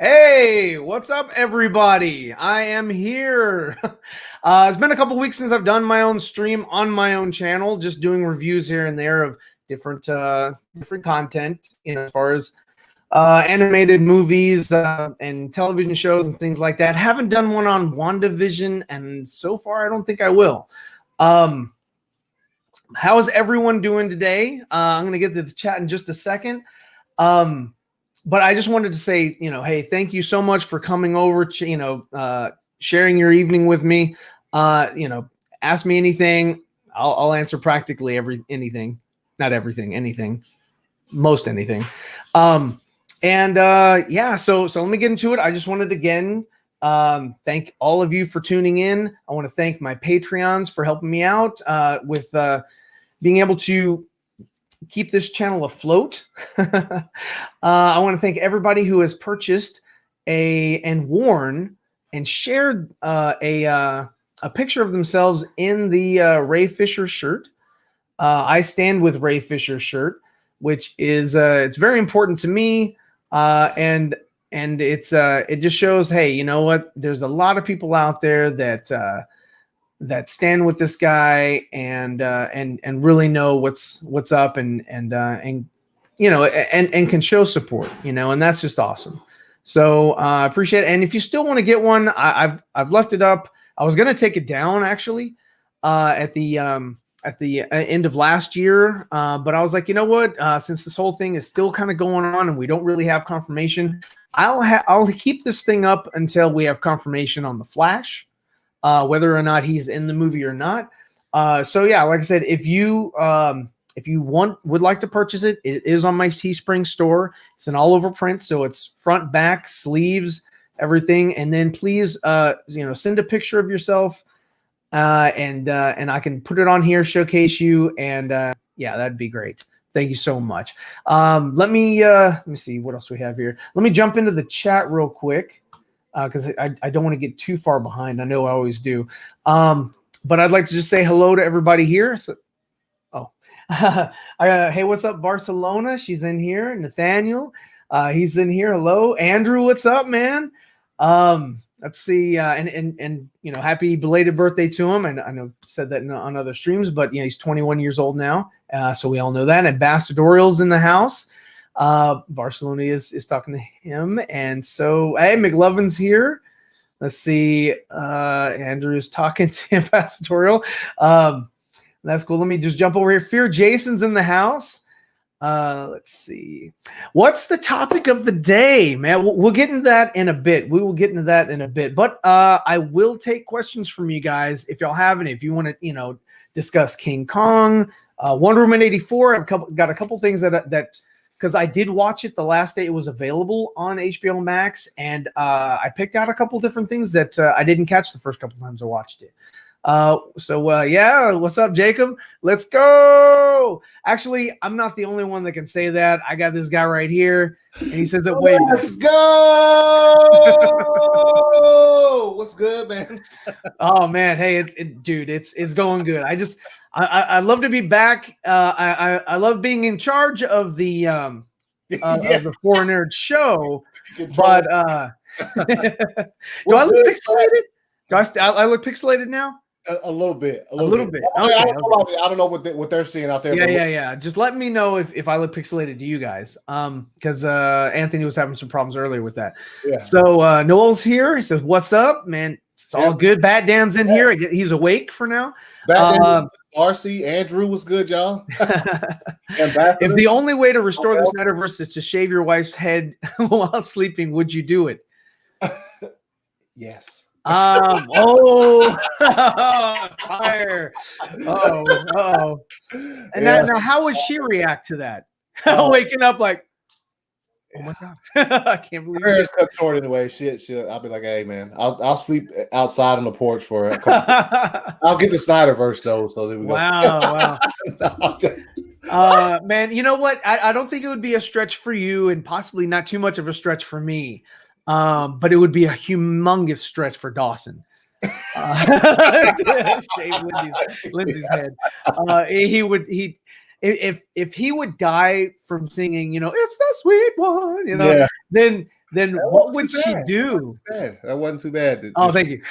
Hey, what's up, everybody? I am here. It's been a couple weeks since I've done my own stream on my own channel, just doing reviews here and there of different content, as far as animated movies and television shows and things like that. Haven't done one on WandaVision, and so far I don't think I will. How is everyone doing today? I'm going to get to the chat in just a second. But I just wanted to say, hey, thank you so much for coming over, sharing your evening with me. Ask me anything. I'll answer practically anything. Not everything, anything. Most anything. So let me get into it. I just wanted to again thank all of you for tuning in. I want to thank my Patreons for helping me out with being able to keep this channel afloat. I want to thank everybody who has purchased and worn and shared a picture of themselves in the Ray Fisher shirt. I stand with Ray Fisher shirt, which is it's very important to me, and it's it just shows, hey, you know what? There's a lot of people out there that stand with this guy and really know what's up and can show support, and that's just awesome. So I appreciate it. And if you still want to get one, I've left it up. I was going to take it down actually at the end of last year, but I was like, you know what? Since this whole thing is still kind of going on and we don't really have confirmation, I'll keep this thing up until we have confirmation on the Flash. Whether or not he's in the movie or not. So yeah, like I said, if you would like to purchase it, it is on my Teespring store. It's an all over print, so it's front, back, sleeves, everything. And then please, send a picture of yourself, and I can put it on here, showcase you, and that'd be great. Thank you so much. Let me see what else we have here. Let me jump into the chat real quick. Because I don't want to get too far behind. I know I always do. But I'd like to just say hello to everybody here. So, hey, what's up, Barcelona? She's in here. Nathaniel, he's in here. Hello, Andrew. What's up, man? Let's see. And happy belated birthday to him. And I know I said that on other streams, but he's 21 years old now. So we all know that. Ambassadorial's in the house. Barcelona is talking to him, and so hey, McLovin's here. Let's see, Andrew's talking to Ambassadorial. That's cool. Let me just jump over here. Fear Jason's in the house. Let's see, what's the topic of the day, man? We'll get into that in a bit. We will get into that in a bit, but I will take questions from you guys if y'all have any. If you want to discuss King Kong, Wonder Woman 84, I've got a couple things that because I did watch it the last day it was available on HBO Max, and I picked out a couple different things that I didn't catch the first couple times I watched it. What's up, Jacob? Let's go. Actually, I'm not the only one that can say that. I got this guy right here, and he says it way. Let's go. What's good, man? Oh man, hey, dude, it's going good. I love to be back. I love being in charge of the of the Four Nerd show. But do I look pixelated? Do I look pixelated now? A little bit. A little bit. Okay, I don't know what they're seeing out there. Yeah. Just let me know if I look pixelated to you guys. Because Anthony was having some problems earlier with that. Yeah. So Noel's here. He says, "What's up, man? It's all good." Bat Dan's in here. He's awake for now. RC Andrew was good, y'all. If the only way to restore this metaverse is to shave your wife's head while sleeping, would you do it? Yes. Fire. And now how would she react to that? Waking up like, oh my god, I can't believe her hair's cut short anyway. I'll be like, hey man, I'll sleep outside on the porch for a couple. I'll get the Snyderverse though. So there we go. Wow. Man, you know what? I don't think it would be a stretch for you, and possibly not too much of a stretch for me. But it would be a humongous stretch for Dawson. Shave Lindsay's head. If he would die from singing, it's the sweet one, then then That what wasn't would too she bad. do? That wasn't too bad. Oh, thank you.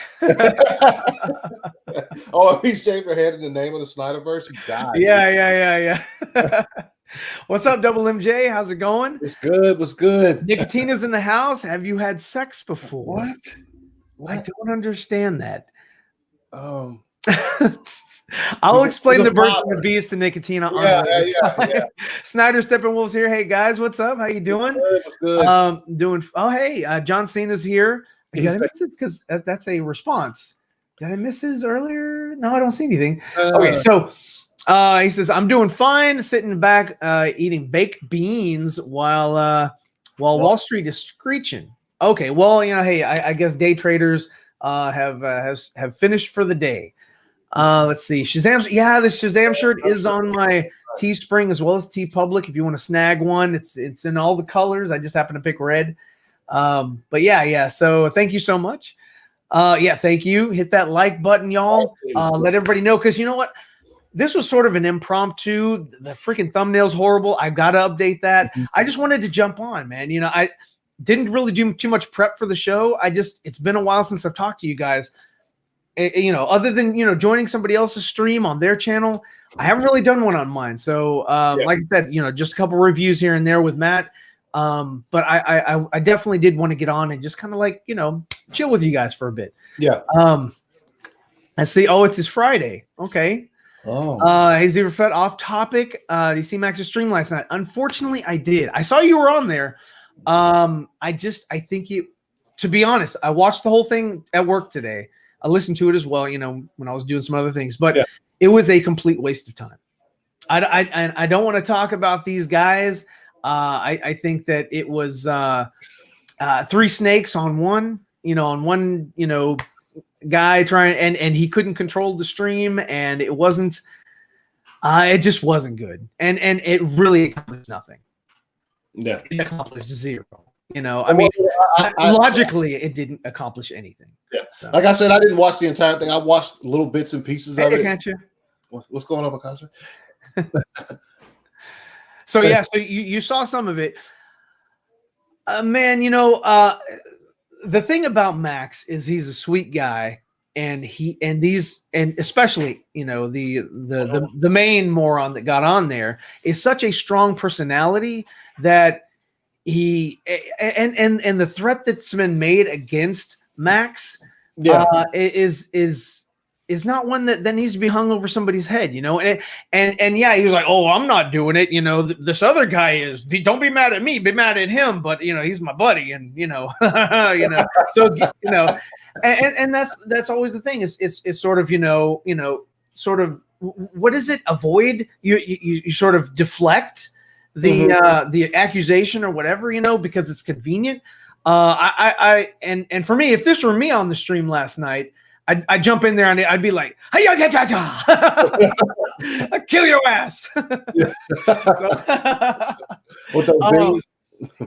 Oh, he shaved her head in the name of the Snyderverse. He died. Yeah. What's up, Double MJ? How's it going? What's good? What's good? Nicotina's in the house. Have you had sex before? What? I don't understand that. I'll explain the birds and the bees to Nicotina. Yeah. Snyder Steppenwolf's here. Hey guys, what's up? How you doing? What's good? Doing. Oh, hey, John Cena's here. Did I miss it? Because that's a response. Did I miss his earlier? No, I don't see anything. Okay, so he says I'm doing fine, sitting back, eating baked beans while Wall Street is screeching. Okay, well, hey, I guess day traders have finished for the day. Let's see. Shazam. Yeah, the Shazam shirt is on my Teespring as well as TeePublic. If you want to snag one, it's in all the colors. I just happen to pick red. But yeah. So thank you so much. Thank you. Hit that like button, y'all. Let everybody know, because you know what? This was sort of an impromptu. The freaking thumbnail's horrible. I've got to update that. I just wanted to jump on, man. I didn't really do too much prep for the show. It's been a while since I've talked to you guys. Other than, joining somebody else's stream on their channel, I haven't really done one on mine. So, like I said, just a couple reviews here and there with Matt. But I definitely did want to get on and just kind of chill with you guys for a bit. Yeah. I see. Oh, it's his Friday. Okay. Oh. Hey, Zeeverfett, off topic. Did you see Max's stream last night? Unfortunately, I did. I saw you were on there. I think to be honest, I watched the whole thing at work today. I listened to it as well, when I was doing some other things, but it was a complete waste of time. I don't want to talk about these guys. I think that it was three snakes on one, guy trying, and he couldn't control the stream, and it wasn't, it just wasn't good. And it really accomplished nothing. Yeah. It accomplished zero. Logically, it didn't accomplish anything. Yeah. So. Like I said, I didn't watch the entire thing. I watched little bits and pieces of it. Can't you? What's going on, Picasso? So you saw some of it. Man, the thing about Max is he's a sweet guy, and especially, the main moron that got on there is such a strong personality that he and the threat that's been made against Max is not one that needs to be hung over somebody's head, and yeah, he was like, oh, I'm not doing it, this other guy is. Don't be mad at me, be mad at him, but he's my buddy, and so and that's always the thing, is sort of sort of, what is it, avoid, you sort of deflect the accusation or whatever, because it's convenient. And for me, if this were me on the stream last night, I'd jump in there and I'd be like, hey, kill your ass. With those beams?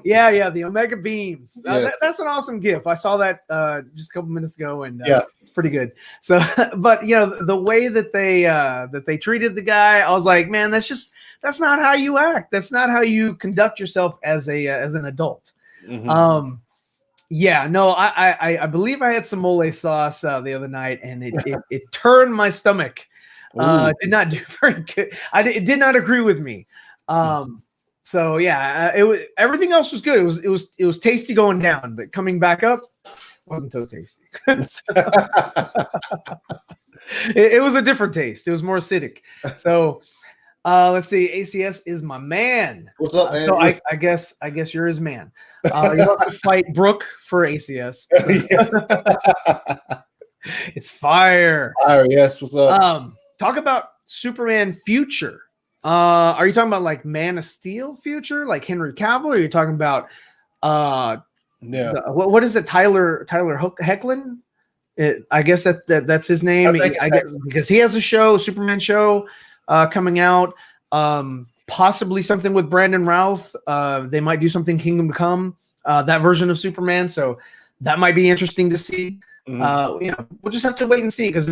Yeah, the Omega beams. Yes. That's an awesome GIF. I saw that just a couple minutes ago, and pretty good. So, but the way that they treated the guy, I was like, man, that's not how you act. That's not how you conduct yourself as an adult. Mm-hmm. I believe I had some mole sauce the other night, and it turned my stomach. Did not do very good. It did not agree with me. So yeah, it was, everything else was good. It was tasty going down, but coming back up wasn't so tasty. It was a different taste. It was more acidic. So let's see. ACS is my man. What's up, man? So I guess you're his man. You have to fight Brooke for ACS. So. It's fire. Fire, yes. What's up? Talk about Superman future. Are you talking about like Man of Steel future, like Henry Cavill? Or are you talking about what is it? Tyler Hoechlin? I guess that's his name. I guess because he has a show, Superman show, coming out. Possibly something with Brandon Routh. They might do something Kingdom Come, that version of Superman. So that might be interesting to see. Mm-hmm. We'll just have to wait and see, because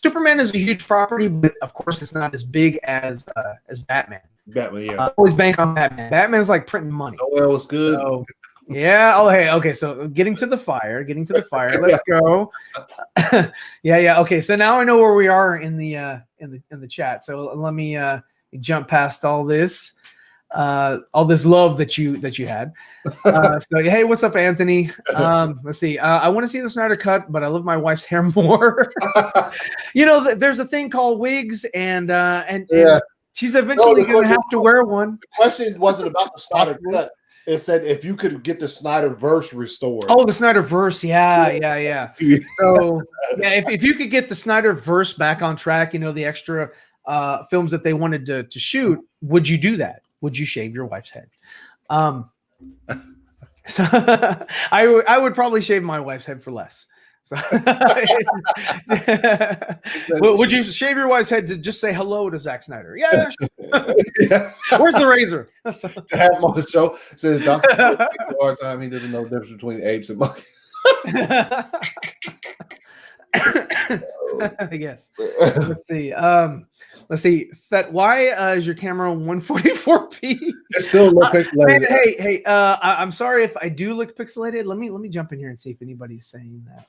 Superman is a huge property, but of course it's not as big as Batman. Batman, yeah. Always bank on Batman. Batman's like printing money. Oh well, it's good. So, Yeah. Oh, hey. Okay. So getting to the fire. Let's go. Yeah. Okay. So now I know where we are in the chat. So let me jump past all this love that you had. So hey, what's up, Anthony? Let's see. I want to see the Snyder Cut, but I love my wife's hair more. There's a thing called wigs, and she's eventually going to have to wear one. The question wasn't about the Snyder Cut. It said if you could get the Snyderverse restored. Oh, the Snyderverse. Yeah. So yeah, if you could get the Snyderverse back on track, the extra films that they wanted to shoot, would you do that? Would you shave your wife's head? So I would probably shave my wife's head for less. So would you shave your wife's head to just say hello to Zack Snyder? Yeah. Yeah. Where's the razor? To have him on the show. Says hard time. He doesn't know the difference between apes and monkeys. I guess. Let's see. Fett, why is your camera 144p? It's still look pixelated. Hey. I'm sorry if I do look pixelated. Let me jump in here and see if anybody's saying that.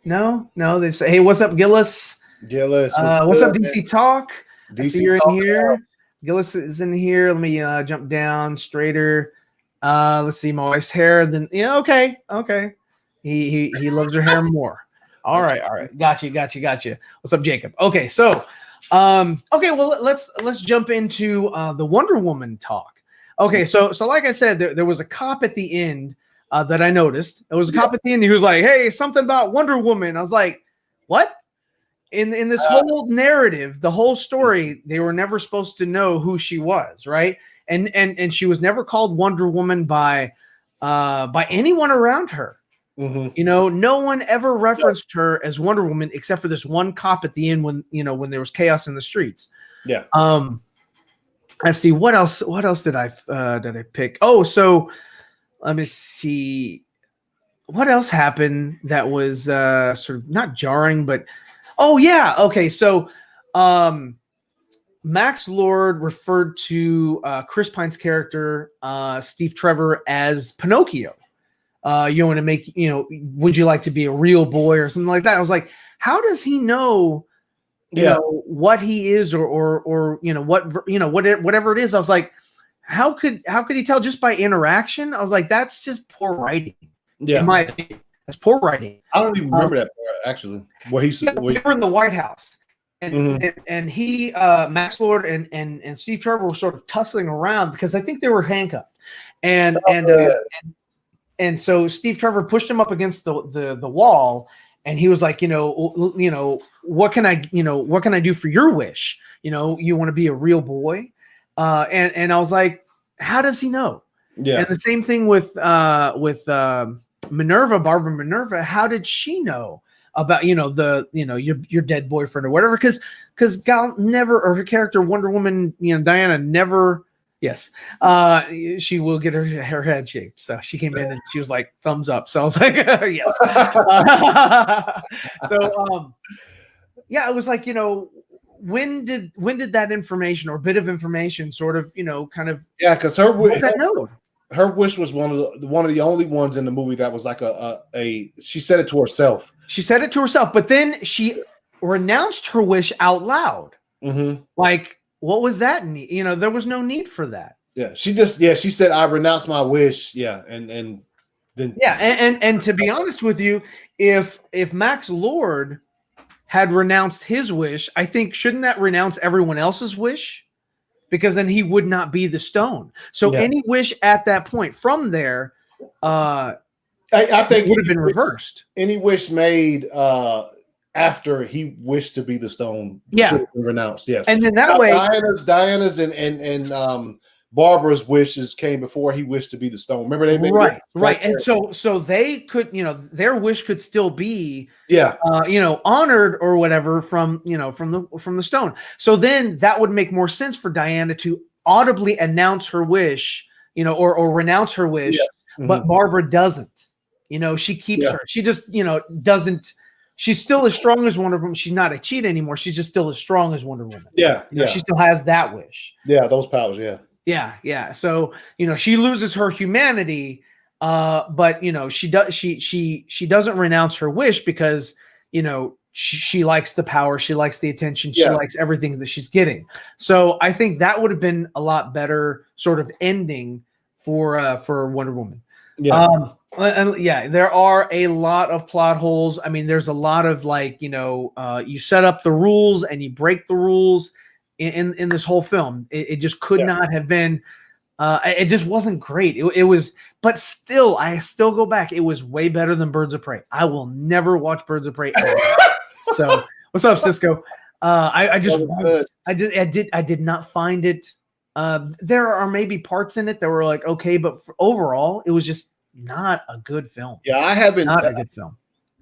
No. They say, hey, what's up, Gillis? Gillis. What's up, DC Talk? DC I see you're in here. Out. Gillis is in here. Let me jump down straighter. Let's see my wife's hair. Then okay. He loves her hair more. All right. Got you. What's up, Jacob? Okay, so well, let's jump into the Wonder Woman talk. Okay, so like I said, there was a cop at the end that I noticed. There was a cop at the end who was like, "Hey, something about Wonder Woman." I was like, "What?" In this whole narrative, the whole story, they were never supposed to know who she was, right? And she was never called Wonder Woman by anyone around her. Mm-hmm. No one ever referenced her as Wonder Woman except for this one cop at the end when there was chaos in the streets. Yeah. Let's see what else did I pick? Oh, so let me see what else happened that was sort of not jarring, but oh yeah, okay. So Max Lord referred to Chris Pine's character, Steve Trevor, as Pinocchio. You want to make, would you like to be a real boy or something like that? I was like, how does he know, what he is or whatever it is? I was like, how could he tell just by interaction? I was like, that's just poor writing. Yeah. In my opinion, that's poor writing. I don't even remember that part, actually. Well, they were in the White House. And he, Max Lord and Steve Trevor were sort of tussling around because I think they were handcuffed. And so Steve Trevor pushed him up against the wall, and he was like, what can I do for your wish? You want to be a real boy? And I was like, how does he know? Yeah. And the same thing with Minerva, Barbara Minerva. How did she know about your dead boyfriend or whatever? Because Gal never, or her character Wonder Woman, Diana never. Yes, she will get her head shaped. So she came in and she was like, thumbs up. So I was like, yes. Yeah, it was like, when did that information or bit of information sort of, kind of. Yeah, because her wish was one of the only ones in the movie that was like she said it to herself. She said it to herself, but then she renounced her wish out loud. Mm-hmm. Like, what was that need? There was no need for that. Yeah, she said, I renounce my wish. Yeah, and then and to be honest with you, if Max Lord had renounced his wish, I think shouldn't that renounce everyone else's wish? Because then he would not be the stone. So any wish at that point from there, I think would have been reversed. Any wish made after he wished to be the stone, should have been renounced. Yes, and then that way, Diana's and Barbara's wishes came before he wished to be the stone. Remember they made right, and so they could, their wish could still be, honored or whatever from the stone. So then that would make more sense for Diana to audibly announce her wish, or renounce her wish, but Barbara doesn't. She keeps her. She just doesn't. She's still as strong as Wonder Woman. She's not a cheat anymore. She's just still as strong as Wonder Woman. Yeah. She still has that wish. Yeah, those powers. Yeah. Yeah. So, she loses her humanity, but she doesn't renounce her wish because, she likes the power, she likes the attention, she likes everything that she's getting. So I think that would have been a lot better sort of ending for Wonder Woman. There are a lot of plot holes. I mean, there's a lot of you set up the rules and you break the rules in this whole film. It just could not have been. It just wasn't great. It was, but still, I still go back. It was way better than Birds of Prey. I will never watch Birds of Prey ever. So, what's up, Cisco? I did not find it. There are maybe parts in it that were like okay, but overall, it was just not a good film. Yeah, I haven't. Not a good film.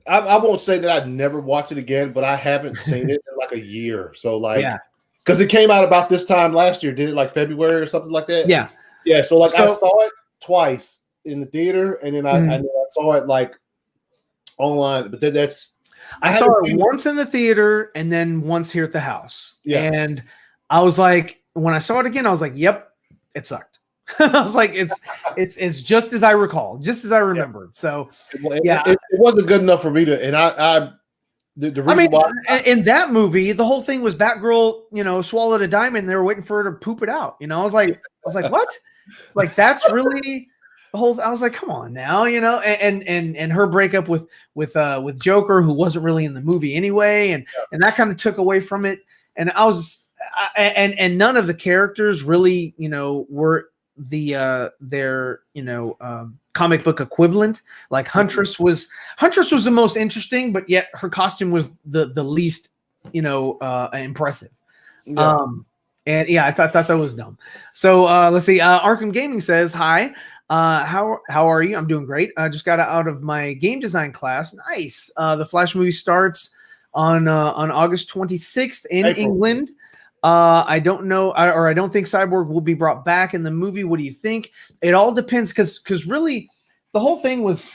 I won't say that I'd never watch it again, but I haven't seen it in like a year. So because it came out about this time last year, did it like February or something like that? Yeah. So I saw it twice in the theater, and then I saw it like online. But then I saw it once in the theater and then once here at the house. Yeah. And I was like, when I saw it again, I was like, yep, it sucked. I was like, it's just as I recall, just as I remembered. So it wasn't good enough for me to, and the reason why in that movie, the whole thing was Batgirl, swallowed a diamond. They were waiting for her to poop it out. I was like, what? It's like, that's really the whole. I was like, come on now, and her breakup with Joker, who wasn't really in the movie anyway, and that kind of took away from it. And and none of the characters really, were their comic book equivalent. Like Huntress was the most interesting, but yet her costume was the least impressive. I thought that was dumb. So let's see. Arkham Gaming says, hi, how are you? I'm doing great. I just got out of my game design class. Nice. The Flash movie starts on August 26th in England. I don't know, or I don't think Cyborg will be brought back in the movie. What do you think? It all depends, because really the whole thing was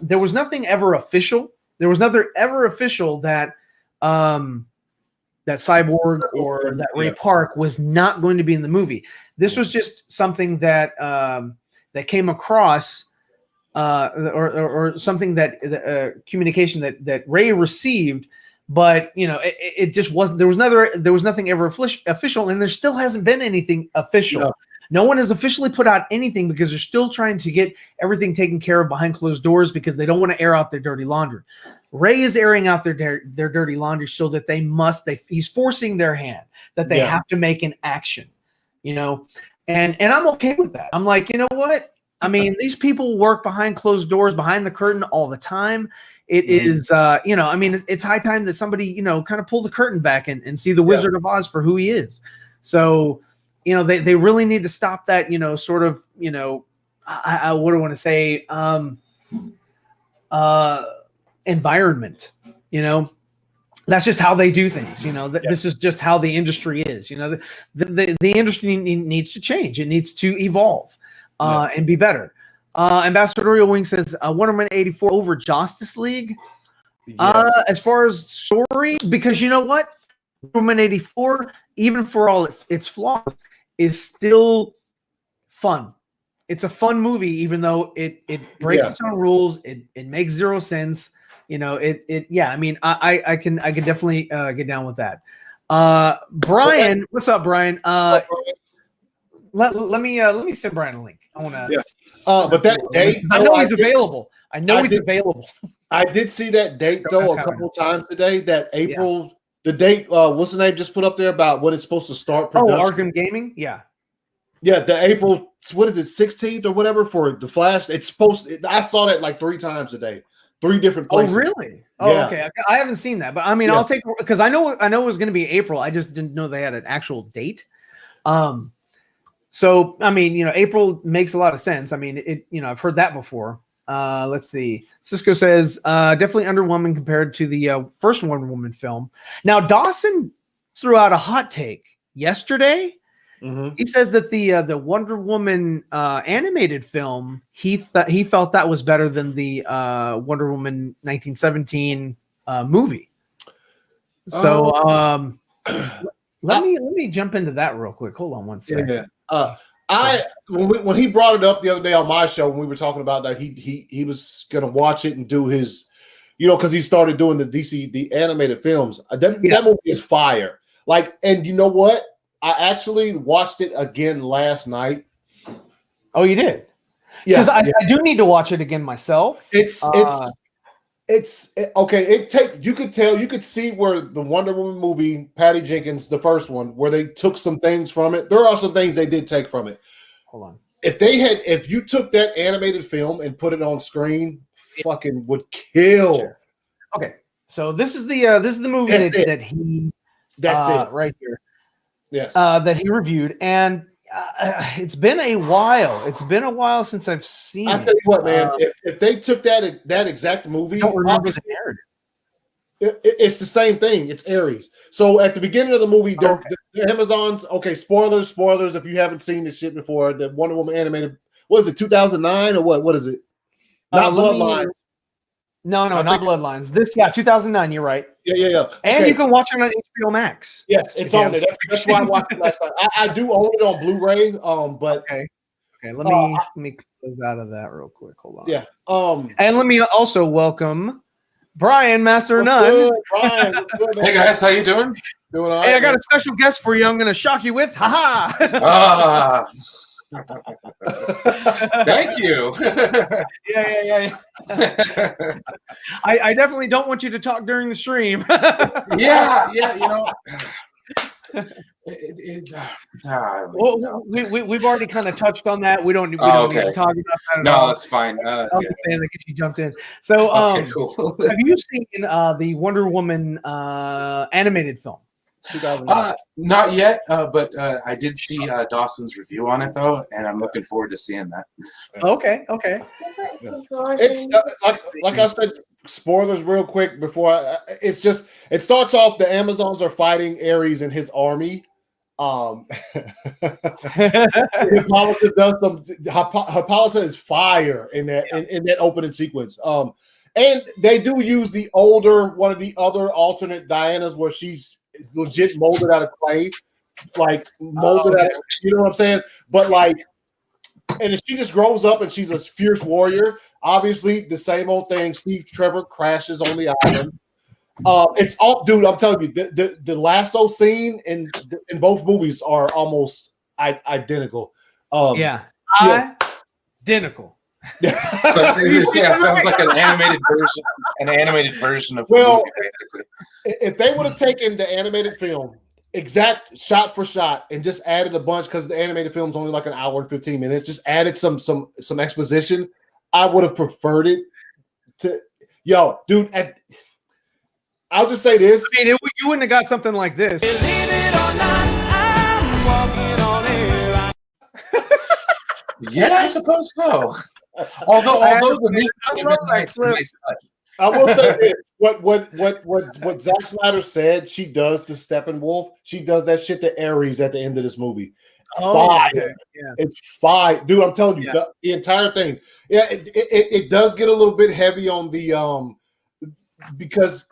there was nothing ever official. There was nothing ever official that that Cyborg or that Ray Park was not going to be in the movie. This was just something that that came across or something that communication that Ray received. But it just wasn't. There was nothing ever official, and there still hasn't been anything official. No one has officially put out anything because they're still trying to get everything taken care of behind closed doors because they don't want to air out their dirty laundry. Ray is airing out their dirty laundry so that he's forcing their hand that they have to make an action, and I'm okay with that. I'm like, you know what? I mean, these people work behind closed doors, behind the curtain all the time. It is, it's high time that somebody, kind of pull the curtain back and see the Wizard of Oz for who he is. So, they really need to stop that, sort of, I what do I want to say, environment, that's just how they do things. This is just how the industry is. The industry needs to change. It needs to evolve and be better. Ambassador Real Wing says Wonder Woman 84 over Justice League. As far as story, because you know what, Wonder Woman 84, even for all its flaws, is still fun. It's a fun movie, even though it breaks its own rules. It makes zero sense. I mean, I can definitely get down with that. Brian, what's up, Brian? Let me send Brian a link. I want to. But that date, I know he's available. I know he's available. I did see that date though a couple of times today. That April, the date. What's the name? Just put up there about what it's supposed to start. Production. Oh, Arkham Gaming. Yeah. The April. What is it? 16th or whatever for the Flash. It's supposed. I saw that like 3 times today. 3 different places. Oh, really? Oh, okay. I haven't seen that, but I mean, I'll take because I know it was going to be April. I just didn't know they had an actual date. So, I mean, April makes a lot of sense. I mean, I've heard that before. Let's see. Cisco says, definitely underwhelming compared to the first Wonder Woman film. Now, Dawson threw out a hot take yesterday. Mm-hmm. He says that the Wonder Woman animated film, he felt that was better than the Wonder Woman 1917 movie. So, let me jump into that real quick. Hold on one second. When he brought it up the other day on my show when we were talking about that he was gonna watch it and do his, because he started doing the animated films. That movie is fire. Like, and you know what? I actually watched it again last night. Oh, you did? Yeah, because I do need to watch it again myself. It's okay. You could see where the Wonder Woman movie, Patty Jenkins, the first one, where they took some things from it. There are some things they did take from it. Hold on. If you took that animated film and put it on screen, fucking would kill. Sure. Okay, so this is the movie that he right here. Yes. That he reviewed, and it's been a while. It's been a while since I've seen it. I'll tell you what, man. If they took that exact movie, I don't remember the narrative. It's the same thing. It's Ares. So at the beginning of the movie, the Amazons. Okay, spoilers. If you haven't seen this shit before, the Wonder Woman animated. What is it? 2009 or what? What is it? Not Bloodlines. No, not Bloodlines. 2009. You're right. Yeah. And you can watch it on HBO Max. Yes, it's on there. That's why I watched it last night. I do own it on Blu-ray. But okay. Let me close out of that real quick. Hold on. Yeah. And let me also welcome Brian Master Nunn. Brian, hey guys, how you doing? Doing all right. Hey, I got a special guest for you. I'm going to shock you with. Ah. Thank you. Yeah. I definitely don't want you to talk during the stream. yeah. We've already kind of touched on that. We don't need to talk about that at all. No, that's fine. I understand that you jumped in. So, cool. Have you seen the Wonder Woman animated film? Not yet, but I did see Dawson's review on it though, and I'm looking forward to seeing that. Okay. It's like I said, spoilers real quick before. It starts off. The Amazons are fighting Ares and his army. Hippolyta does some. Hippolyta is fire in that opening sequence. And they do use one of the other alternate Dianas where she's legit molded out of clay, like molded out of, you know what I'm saying? But like, and she just grows up and she's a fierce warrior. Obviously, the same old thing. Steve Trevor crashes on the island. It's all, dude. I'm telling you, the lasso scene in both movies are almost identical. Identical. Sounds like an animated version of the movie, basically. If they would have taken the animated film exact shot for shot and just added a bunch, because the animated film is only like an hour and 15 minutes, just added some exposition, I would have preferred it to. Yo, dude, I'll just say this. I mean, you wouldn't have got something like this. Yeah, I suppose so. Although the music nice touch. I will say this: what Zack Snyder said she does to Steppenwolf, she does that shit to Ares at the end of this movie. Fire. Yeah. It's fire, dude. I'm telling you, the entire thing. Yeah, it does get a little bit heavy on the because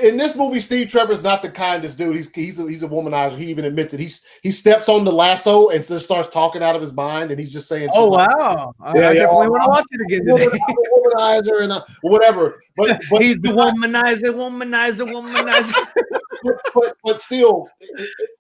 in this movie, Steve Trevor's not the kindest dude. He's a womanizer. He even admits it. He steps on the lasso and just starts talking out of his mind, and he's just saying, "Oh wow, I definitely want to watch it again today." Womanizer and whatever. But he's the womanizer. but still,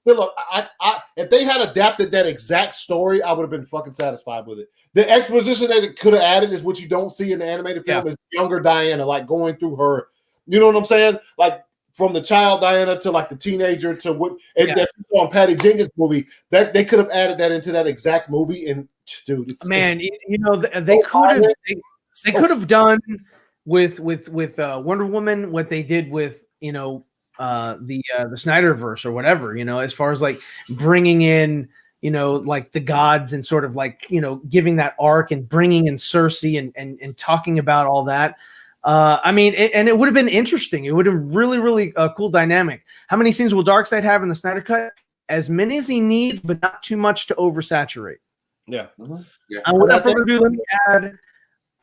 if they had adapted that exact story, I would have been fucking satisfied with it. The exposition that it could have added is what you don't see in the animated film is younger Diana, like going through her. You know what I'm saying? Like from the child Diana to like the teenager to what that you saw in Patty Jenkins' movie, that they could have added that into that exact movie. And dude, they could have done with Wonder Woman what they did with the Snyderverse or whatever. As far as like bringing in like the gods and sort of like giving that arc and bringing in Cersei and talking about all that. I mean, it would have been interesting. It would have been really, really cool dynamic. How many scenes will Darkseid have in the Snyder Cut? As many as he needs, but not too much to oversaturate. Yeah. Without further ado, let me add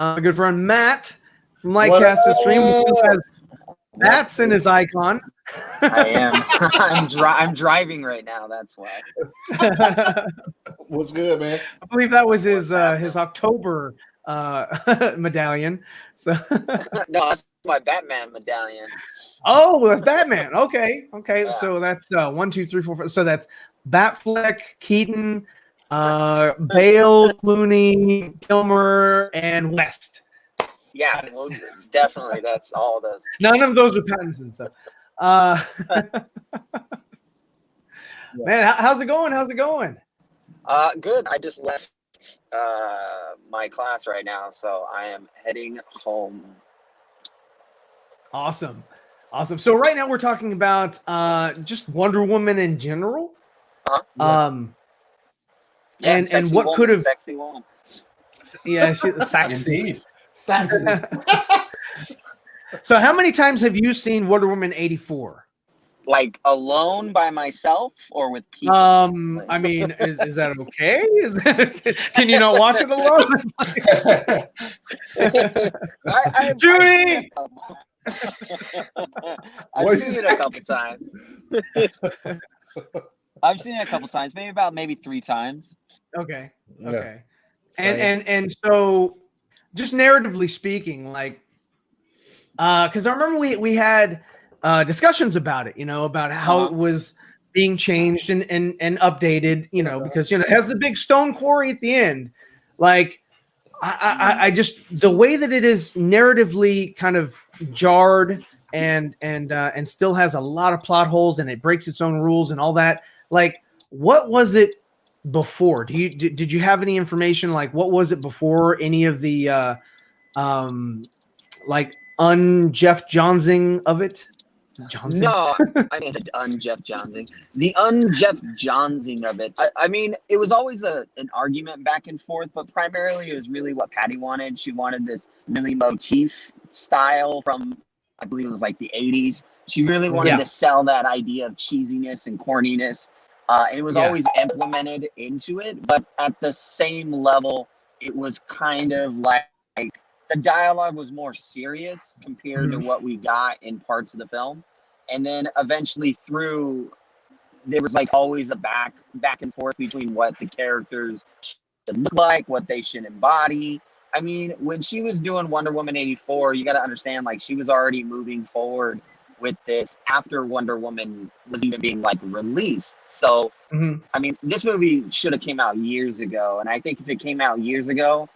my good friend Matt from Lightcast stream. Matt's in his icon. I am. I'm driving right now. That's why. What's good, man? I believe that was his October medallion. So No, that's my Batman medallion. oh, that's Batman. Okay. Yeah. So that's 1, 2, 3, 4, 5. So that's Batfleck, Keaton, Bale, Clooney, Kilmer, and West. Yeah, well, definitely. That's all those. None of those are Pattinson. So, man, how's it going? Good. I just left my class right now, so I am heading home. Awesome. So right now we're talking about just Wonder Woman in general. Uh-huh. And sexy what woman, could have sexy woman. Yeah, she's sexy. Indeed. Sexy. So how many times have you seen Wonder Woman 84? Like alone by myself or with people? I mean, is that okay? Can you not watch it alone? Judy! I've seen it a couple times. I've seen it a couple times, maybe 3 times. Okay. Yeah. And so just narratively speaking, like because I remember we had discussions about it, about how it was being changed and updated, because it has the big stone quarry at the end. Like I just, the way that it is narratively kind of jarred and still has a lot of plot holes and it breaks its own rules and all that. Like, what was it before? Did you have any information? Like, what was it before any of the like un-Jeff Johnsing of it? Johnson? No, I mean un-Jeff Johnsing. The un-Jeff Johnsing of it. I mean, it was always an argument back and forth, but primarily it was really what Patty wanted. She wanted this really motif style from, I believe it was like the 80s. She really wanted to sell that idea of cheesiness and corniness. And it was always implemented into it, but at the same level, it was kind of like the dialogue was more serious compared to what we got in parts of the film. And then eventually there was like always a back and forth between what the characters should look like, what they should embody. I mean, when she was doing Wonder Woman 84, you got to understand, like, she was already moving forward with this after Wonder Woman was even being like released. So, I mean, this movie should have came out years ago. And I think if it came out years ago,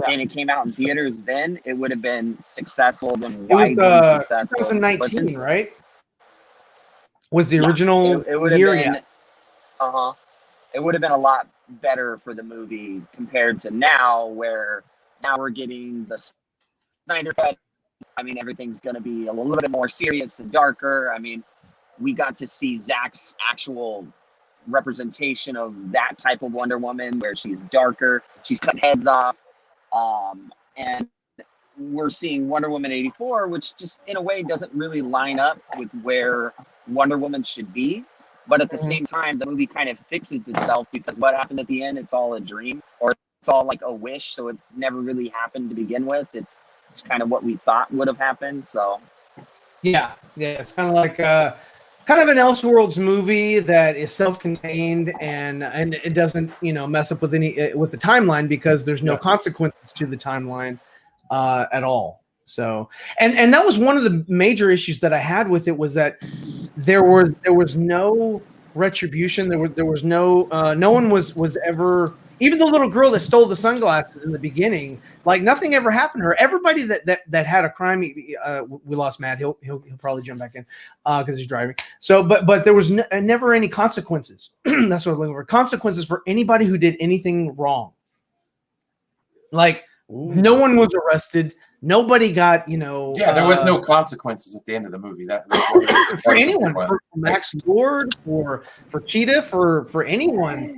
and it came out in theaters then, it would have been successful, been widely successful. 2019, right? Was the original it would have year? Been, it would have been a lot better for the movie compared to now, where now we're getting the Snyder Cut. I mean, everything's going to be a little bit more serious and darker. I mean, we got to see Zack's actual representation of that type of Wonder Woman, where she's darker, she's cutting heads off. And we're seeing Wonder Woman 84, which just in a way doesn't really line up with where Wonder Woman should be. But at the same time, the movie kind of fixes itself, because what happened at the end, it's all a dream, or it's all like a wish. So it's never really happened to begin with. It's kind of what we thought would have happened. So yeah, it's kind of like kind of an Elseworlds movie that is self-contained and it doesn't mess up with with the timeline, because there's no consequences to the timeline at all. So and that was one of the major issues that I had with it, was that there was no retribution. There was no no one was ever, even the little girl that stole the sunglasses in the beginning, like nothing ever happened to her. Everybody that had a crime, we lost Matt. He'll probably jump back in because he's driving. So, but there was never any consequences. That's what I was looking for. Consequences for anybody who did anything wrong. Like no one was arrested. Nobody got, Yeah, there was no consequences at the end of the movie. That for anyone, for Max Lord, for Cheetah, for anyone.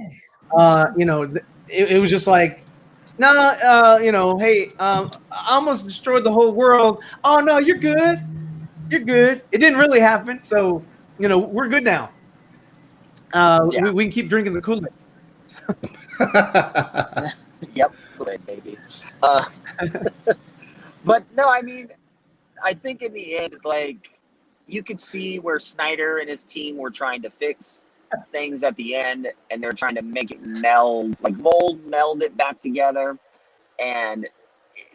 It was just like, hey, I almost destroyed the whole world. Oh no, you're good. You're good. It didn't really happen, so we're good now. We can keep drinking the Kool-Aid. Yep, Kool-Aid, baby. But no, I mean, I think in the end, like, you could see where Snyder and his team were trying to fix things at the end, and they're trying to make it meld it back together. And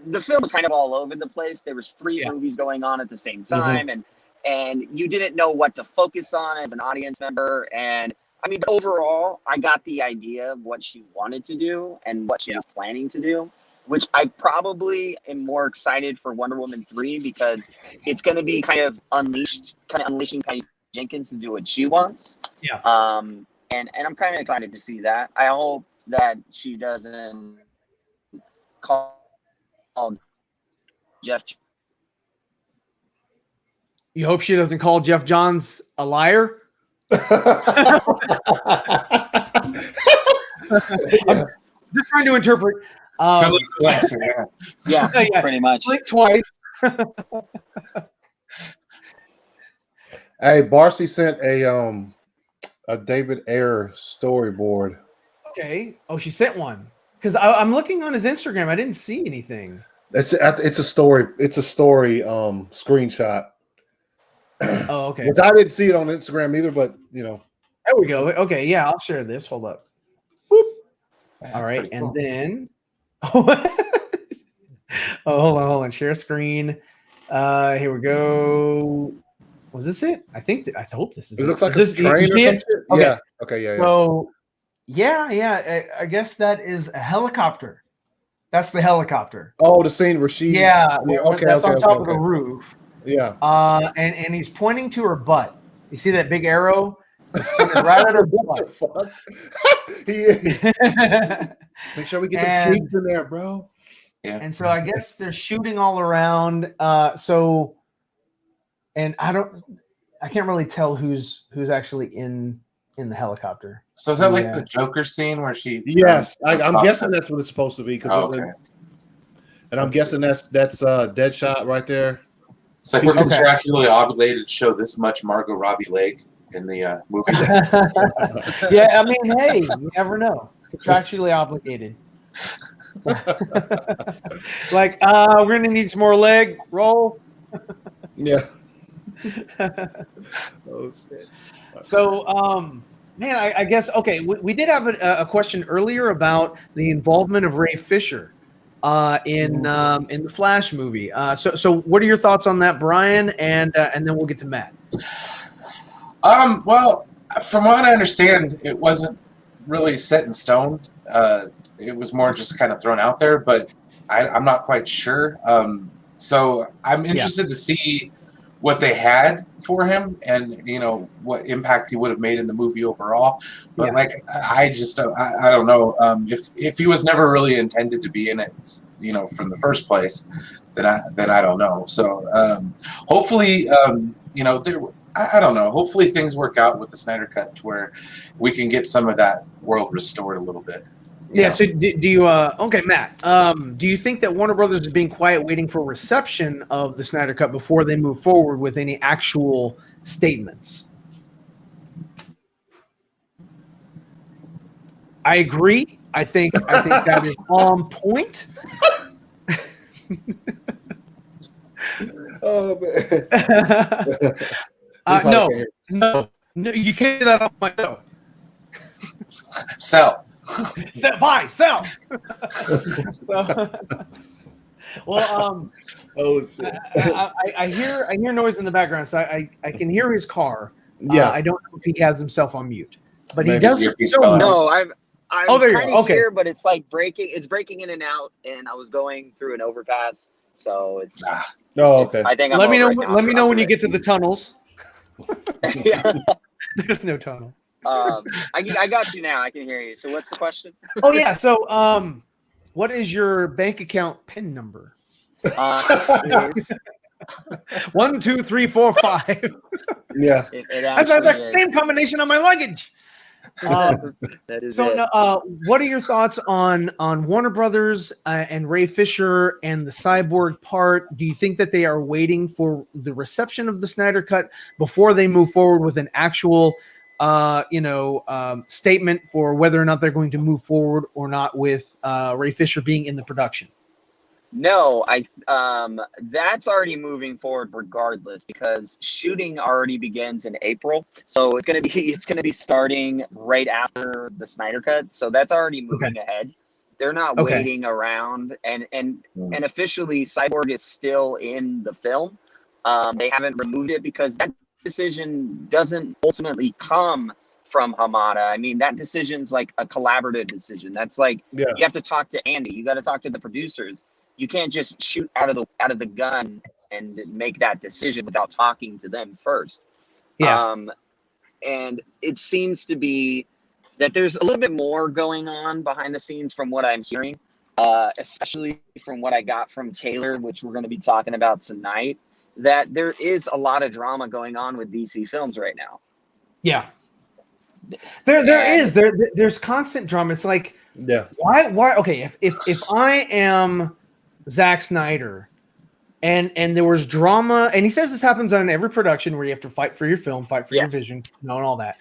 the film was kind of all over the place. There was three movies going on at the same time, and you didn't know what to focus on as an audience member. And I mean, overall, I got the idea of what she wanted to do and what she was planning to do, which I probably am more excited for Wonder Woman 3 because it's going to be kind of unleashing Patty Jenkins to do what she wants. Yeah. And I'm kind of excited to see that. I hope that she doesn't call Jeff. You hope she doesn't call Jeff Johns a liar? I'm just trying to interpret. Yeah, pretty much. Blink twice. Hey, Barcy sent a David Ayer storyboard. Okay. Oh, she sent one. Because I'm looking on his Instagram. I didn't see anything. It's a story. It's a story screenshot. Oh, okay. Which I didn't see it on Instagram either, but you know. There we go. Okay, yeah, I'll share this. Hold up. Whoop. All right, cool. and then hold on. Share screen. Here we go. Was this it? I hope this is It it. looks like Is a train or see something. it? Okay. Yeah. Okay. Yeah. So, I guess that is a helicopter. That's the helicopter. Oh, the scene where she. Okay. That's on top of the roof. Yeah. And he's pointing to her butt. You see that big arrow? It's pointed right at her butt. Make sure we get the cheeks in there, bro. Yeah. And so I guess they're shooting all around. And I can't really tell who's actually in the helicopter. So is that like the Joker scene where she? Yes, I'm guessing that's what it's supposed to be. Okay. And I'm guessing that's Deadshot right there. It's like we're contractually obligated to show this much Margot Robbie leg in the movie. Yeah, I mean, hey, you never know. Contractually obligated. Like, we're gonna need some more leg roll. Yeah. Oh shit. So, man, I guess we did have a question earlier about the involvement of Ray Fisher in the Flash movie. So what are your thoughts on that, Brian? And then we'll get to Matt. Well, from what I understand, it wasn't really set in stone. It was more just kind of thrown out there, but I'm not quite sure. So I'm interested to see what they had for him and, you know, what impact he would have made in the movie overall. But like, I just don't, I don't know. If he was never really intended to be in it, you know, from the first place, then I don't know. So hopefully, you know, I don't know. Hopefully things work out with the Snyder Cut to where we can get some of that world restored a little bit. Yeah. So do you? Okay, Matt. Do you think that Warner Brothers is being quiet, waiting for reception of the Snyder Cut before they move forward with any actual statements? I agree. I think that is on point. Oh man. No, you can't do that on my show. Sell. Sell. Well, oh shit. I hear noise in the background, so I can hear his car. Yeah. I don't know if he has himself on mute, but Maybe he does. No, I'm there you kind go. of Okay. here, but it's like breaking. It's breaking in and out, and I was going through an overpass, so it's. Oh, okay. I think. Let me know. Right now, Let me know when you get to the tunnels. Yeah. There's no tunnel. I got you now. I can hear you. So what's the question? Oh yeah. So what is your bank account PIN number? It 1, 2, 3, 4, 5. Yeah. is. That's the same combination on my luggage. That is So, it. what are your thoughts on Warner Brothers and Ray Fisher and the cyborg part? Do you think that they are waiting for the reception of the Snyder Cut before they move forward with an actual, statement for whether or not they're going to move forward or not with Ray Fisher being in the production? No, that's already moving forward regardless because shooting already begins in April. So it's gonna be starting right after the Snyder Cut. So that's already moving ahead. They're not waiting around, and officially Cyborg is still in the film. They haven't removed it because that decision doesn't ultimately come from Hamada. I mean, that decision's like a collaborative decision. That's like you have to talk to Andy. You got to talk to the producers. You can't just shoot out of the gun and make that decision without talking to them first. Yeah. And it seems to be that there's a little bit more going on behind the scenes from what I'm hearing, especially from what I got from Taylor, which we're going to be talking about tonight, that there is a lot of drama going on with DC Films right now. Yeah. There's constant drama. It's like, why? Okay. If I am Zack Snyder and there was drama, and he says this happens on every production where you have to fight for your film, fight for your vision, and all that.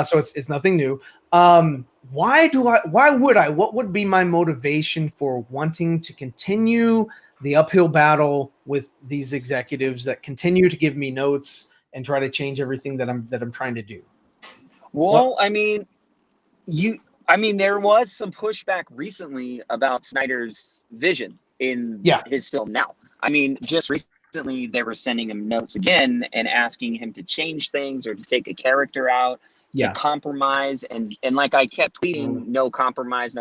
So it's nothing new. Why would I? What would be my motivation for wanting to continue the uphill battle with these executives that continue to give me notes and try to change everything that I'm trying to do? Well, I mean, there was some pushback recently about Snyder's vision in his film now. I mean, just recently they were sending him notes again and asking him to change things or to take a character out, to compromise. And like I kept tweeting, no compromise,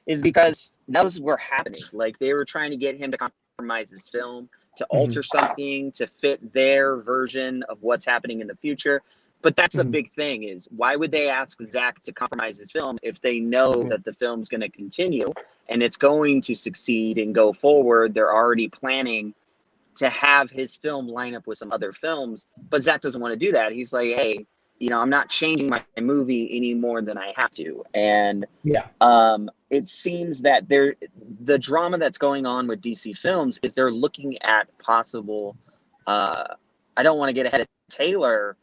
is because those were happening. Like they were trying to get him to compromise his film, to alter something, to fit their version of what's happening in the future. But that's the big thing is why would they ask Zach to compromise his film if they know that the film's going to continue and it's going to succeed and go forward? They're already planning to have his film line up with some other films, but Zach doesn't want to do that. He's like, hey, I'm not changing my movie any more than I have to. And it seems that the drama that's going on with DC Films is they're looking at possible, I don't want to get ahead of Taylor,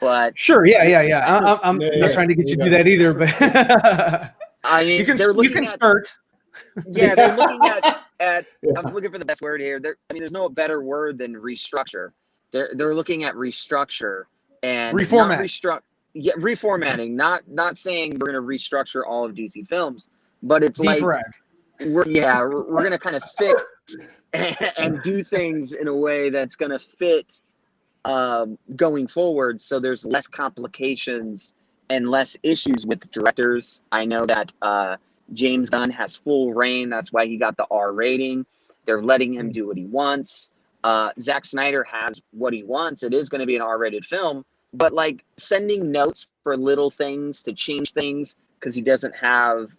but sure, I'm not trying to get you to do that either, but I mean, you can start. Yeah, they're looking at I'm looking for the best word here. There's no better word than restructure. They're looking at restructure and reformatting. Not saying we're going to restructure all of DC Films, but it's we're going to kind of fix and do things in a way that's going to fit going forward, so there's less complications and less issues with directors. I know that James Gunn has full reign. That's why he got the R rating. They're letting him do what he wants. Zack Snyder has what he wants. It is going to be an R-rated film, but like sending notes for little things to change things because he doesn't have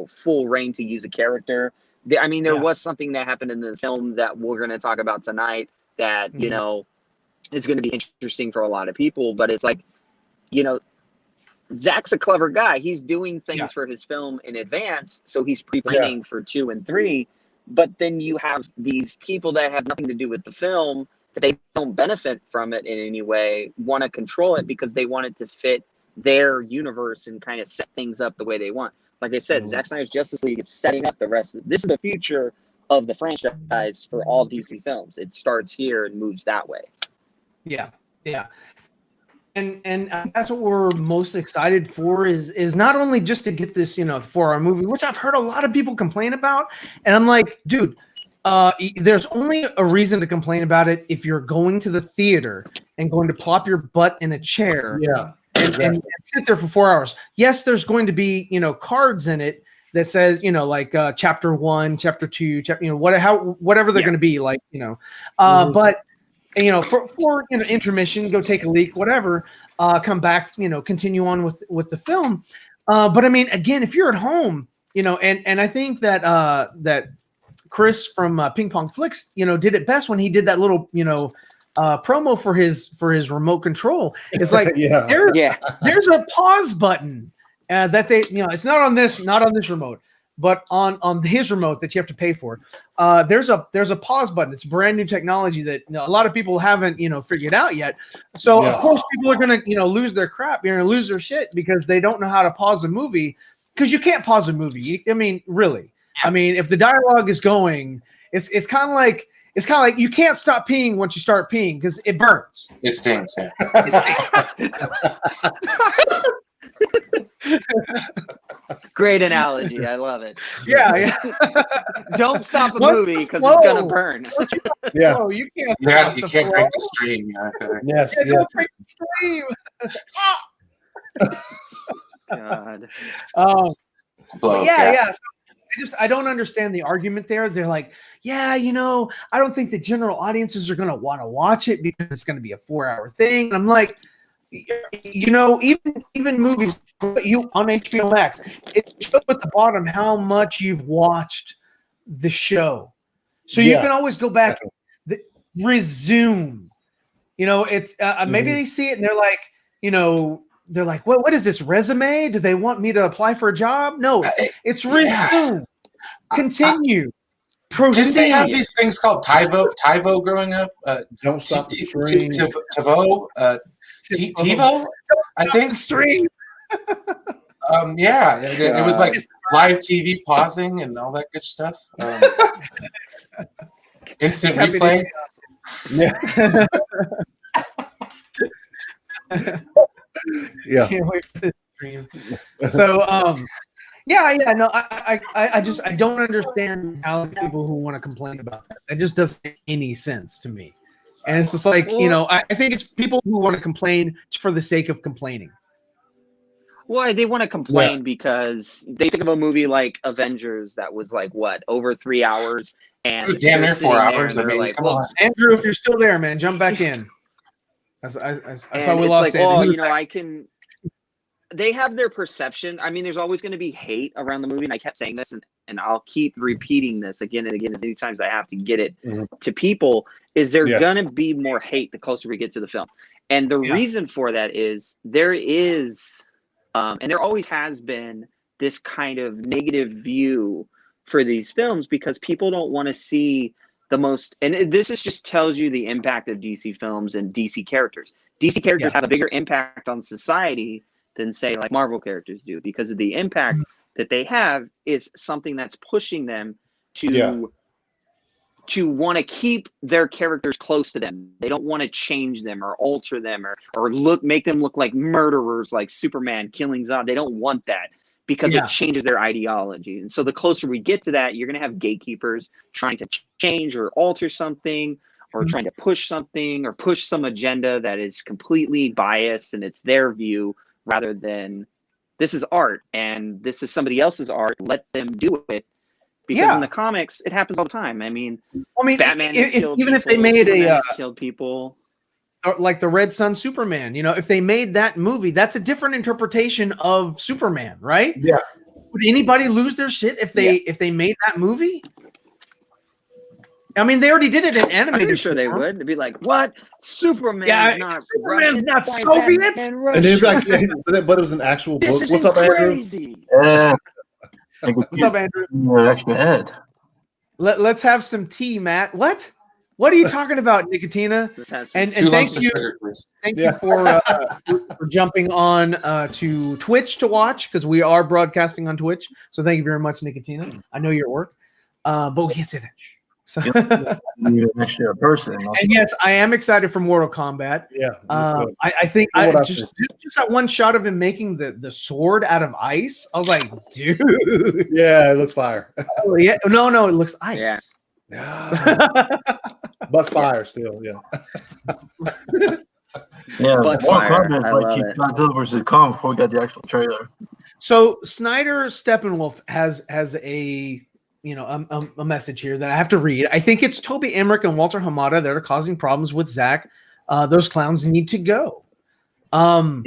full reign to use a character. There was something that happened in the film that we're going to talk about tonight that is going to be interesting for a lot of people, but it's like, Zach's a clever guy. He's doing things for his film in advance. So he's pre-planning for 2 and 3, but then you have these people that have nothing to do with the film, that they don't benefit from it in any way, want to control it because they want it to fit their universe and kind of set things up the way they want. Like I said, Zack Snyder's Justice League is setting up the rest this is the future of the franchise for all DC films. It starts here and moves that way. Yeah. And that's what we're most excited for is not only just to get this, for our movie, which I've heard a lot of people complain about. And I'm like, dude, there's only a reason to complain about it if you're going to the theater and going to plop your butt in a chair and sit there for 4 hours. Yes, there's going to be, cards in it that says, like chapter 1, chapter 2, whatever they're going to be like, but for intermission, go take a leak, whatever, come back, continue on with the film. But I mean, again, if you're at home, and I think that that Chris from Ping Pong Flicks, did it best when he did that little, promo for his remote control. It's like there's a pause button that they, it's not on this remote. But on his remote that you have to pay for, there's a pause button. It's brand new technology that a lot of people haven't figured out yet. So of course people are gonna lose their crap. You're gonna lose their shit because they don't know how to pause a movie, because you can't pause a movie. Really. I mean, if the dialogue is going, it's kind of like you can't stop peeing once you start peeing because it burns. It stings. Yeah. Great analogy. I love it. Yeah. Don't stop a What's movie the because flow? it's gonna burn. Yeah. Oh, you can't. You can't break the stream. Yes. Yeah, Yes. don't break the stream. God. Blow Yeah. gas. So I don't understand the argument there. They're like, yeah, I don't think the general audiences are going to want to watch it because it's going to be a 4-hour thing. And I'm like, even movies on HBO Max, it shows at the bottom how much you've watched the show, so you can always go back, resume. It's maybe they see it and they're like, what is this resume? Do they want me to apply for a job? No, it's resume. Continue. Proceed. Didn't they have these things called TiVo growing up? Don't stop the stream. TiVo? TiVo? I think. Stream. Yeah, it was like live TV pausing and all that good stuff. Instant replay. Yeah. Yeah. Can't wait for this stream. So, no, I don't understand how people who want to complain about that. That just doesn't make any sense to me. And it's just like, I think it's people who want to complain for the sake of complaining. Well, they want to complain because they think of a movie like Avengers that was like over 3 hours, and it was damn near 4 hours. I mean, like, come on, Andrew, if you're still there, man, jump back in. I saw we lost Andrew. They have their perception. I mean, there's always going to be hate around the movie, and I kept saying this, and I'll keep repeating this again and again as many times I have to get it to people. Is there going to be more hate the closer we get to the film? And the reason for that is there is. And there always has been this kind of negative view for these films because people don't want to see the most. And this just tells you the impact of DC films and DC characters. DC characters have a bigger impact on society than, say, like Marvel characters do, because of the impact that they have is something that's pushing them to want to keep their characters close to them. They don't want to change them or alter them or make them look like murderers, like Superman killing Zod. They don't want that because it changes their ideology. And so the closer we get to that, you're going to have gatekeepers trying to change or alter something or trying to push something or push some agenda that is completely biased and it's their view rather than this is art and this is somebody else's art. Let them do it. Because in the comics, it happens all the time. I mean, Batman if they made killed people, like the Red Sun Superman. If they made that movie, that's a different interpretation of Superman, right? Yeah. Would anybody lose their shit if they made that movie? I mean, they already did it in animated. I'm pretty sure they would. They'd be like, "What? Superman's not Soviet?" And they'd be like, but it was an actual book. What's up, Andrew? What's up, Andrew? Let's have some tea, Matt. What are you talking about, Nicotina? And thank you for jumping on to Twitch to watch, because we are broadcasting on Twitch. So thank you very much, Nicotina. I know you're at work, but we can't say that. So actually a person. And yes, I am excited for Mortal Kombat. Yeah, I think just that one shot of him making the sword out of ice. I was like, dude. Yeah, it looks fire. No, it looks ice. Yeah. But fire still, yeah. But Mortal Kombat like Godzilla versus Kong before we got the actual trailer. So Snyder Steppenwolf has a a message here that I have to read. I think it's Toby Emmerich and Walter Hamada that are causing problems with Zack. Those clowns need to go. Not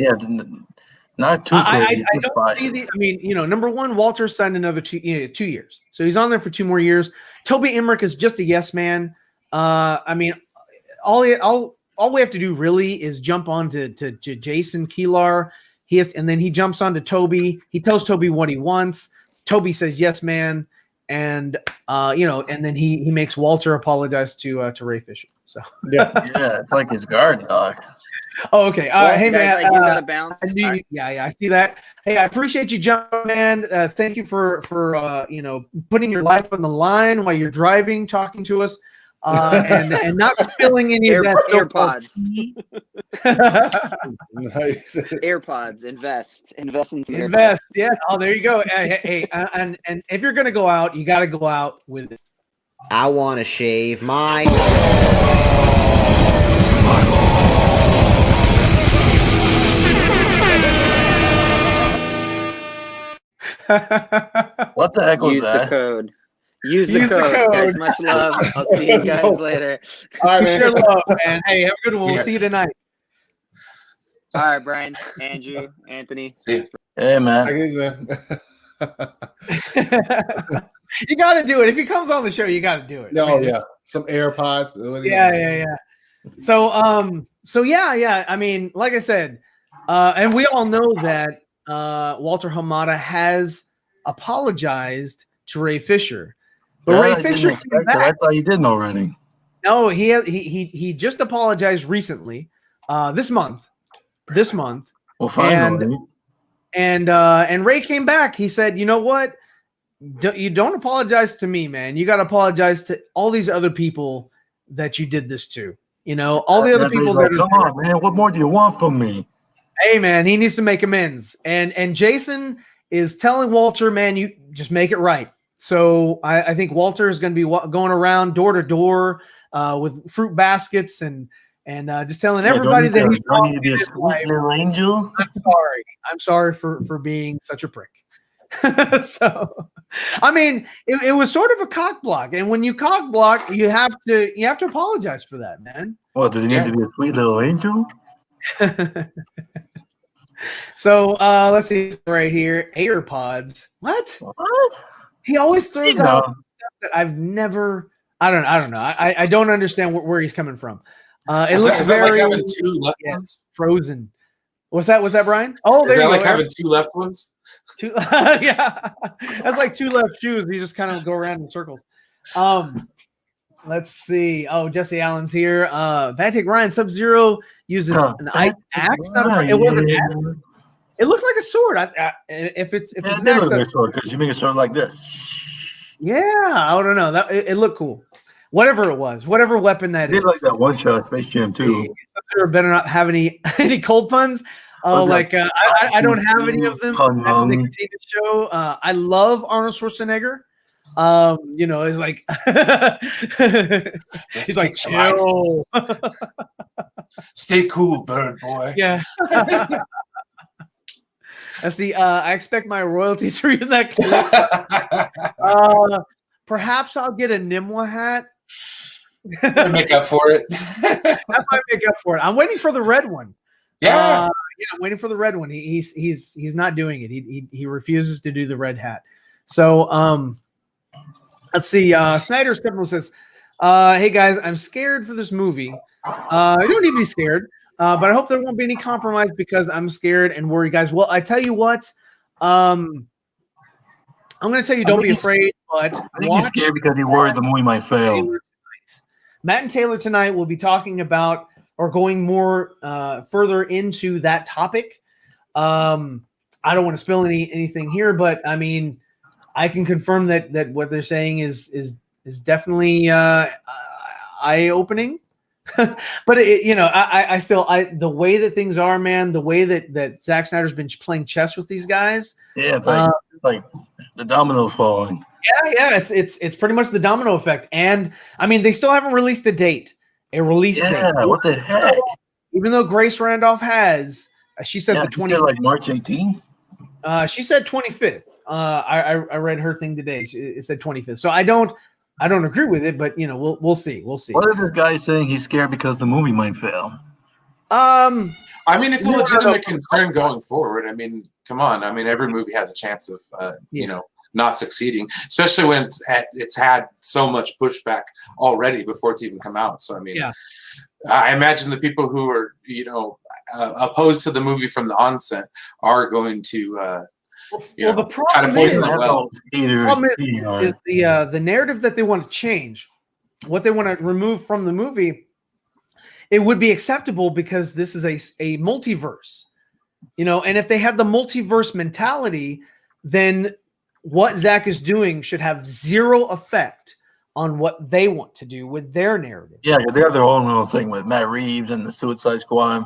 too. I don't see the. I mean, number one, Walter signed another 2 years, so he's on there for 2 more years. Toby Emmerich is just a yes man. I mean, all we have to do really is jump on to Jason Kilar. And then he jumps on to Toby. He tells Toby what he wants. Toby says yes, man. And and then he makes Walter apologize to Ray Fisher. So Yeah. It's like his guard dog. oh, okay. Hey guys, man, I do gotta bounce. I see that. Hey, I appreciate you jumping, man. Thank you for putting your life on the line while you're driving, talking to us, and not spilling any of that AirPods. Nice. AirPods. Invest in some Invest. AirPods. Yeah. Oh, there you go. Hey, and if you're gonna go out, you got to go out with it. I want to shave my. What the heck was Use that? the code. Use the code. Guys, much love. I'll see you guys later. All right, man. Share love, man. Hey, have a good one. We'll see you tonight. All right, Brian, Andrew, Anthony. See ya. Hey, man. I guess, man. You got to do it. If he comes on the show, you got to do it. No, I mean, yeah. Some AirPods. Yeah. So yeah. I mean, like I said, and we all know that Walter Hamada has apologized to Ray Fisher, but God, Ray I Fisher didn't came expect that. I back. thought you didn't already. No, he just apologized recently, this month. Well, finally. And Ray came back. He said, "You know what? You don't apologize to me, man. You got to apologize to all these other people that you did this to. You know, all the other people that come on, man. What more do you want from me? Hey, man, he needs to make amends. And Jason is telling Walter, man, you just make it right. So I think Walter is going to be going around door to door with fruit baskets and just telling everybody that he's wrong. Need to be a sweet little angel. I'm sorry for being such a prick. So, I mean, it was sort of a cock block, and when you cock block, you have to apologize for that, man. What, does he need to be a sweet little angel? So let's see right here. AirPods. What? He always throws out stuff that I've never. I don't know. I don't understand where he's coming from. It looks very like having two left ones? Frozen. What's that, Brian? Oh, is that like having two left ones? Yeah, that's like two left shoes. You just kind of go around in circles. Let's see. Oh, Jesse Allen's here. Bad take Ryan. Sub-Zero uses an ice axe. It wasn't. It looked like a sword. If it's an axe, like a sword because you make a sword like this. Yeah, I don't know. It looked cool. Whatever it was, whatever weapon that is. Like that one shot Space Jam too. Sub-Zero better not have any cold puns. Oh, like I don't have any of them. That's the Nicotina show. I love Arnold Schwarzenegger. You know, it's like he's like, chill. Stay cool, bird boy. Yeah. That's the I expect my royalties for using that clip. Perhaps I'll get a Nimwa hat. Make up for it. That's my make up for it. I'm waiting for the red one. Yeah. I'm waiting for the red one. He's not doing it. He refuses to do the red hat. So let's see. Snyder Steppenwolf says, "Hey guys, I'm scared for this movie. You don't need to be scared, but I hope there won't be any compromise because I'm scared and worried, guys. Well, I tell you what, I'm going to tell you, don't be afraid. But I think he's scared because he worried the movie might fail. Matt and Taylor tonight will be talking about or going more further into that topic. I don't want to spill anything here, but I mean, I can confirm that what they're saying is definitely eye-opening. But I still the way that things are, man, the way that Zack Snyder's been playing chess with these guys. Yeah, it's like the dominoes falling. Yeah, it's pretty much the domino effect. And I mean, they still haven't released a date. A release date. Yeah, what the heck? Even though Grace Randolph has, she said the 25th. Like March 18th? She said 25th. I read her thing today. It said 25th. So I don't agree with it, but we'll see. We'll see. What if this guy's saying he's scared because the movie might fail? I mean, it's a legitimate concern going forward. I mean, come on. I mean, every movie has a chance of not succeeding, especially when it's had so much pushback already before it's even come out. So I mean, I imagine the people who are opposed to the movie from the onset are going to the try to poison the well. The problem is the narrative that they want to change, what they want to remove from the movie it would be acceptable because this is a multiverse, and if they had the multiverse mentality, then what Zach is doing should have zero effect on what they want to do with their narrative. Yeah, they have their own little thing with Matt Reeves and the Suicide Squad.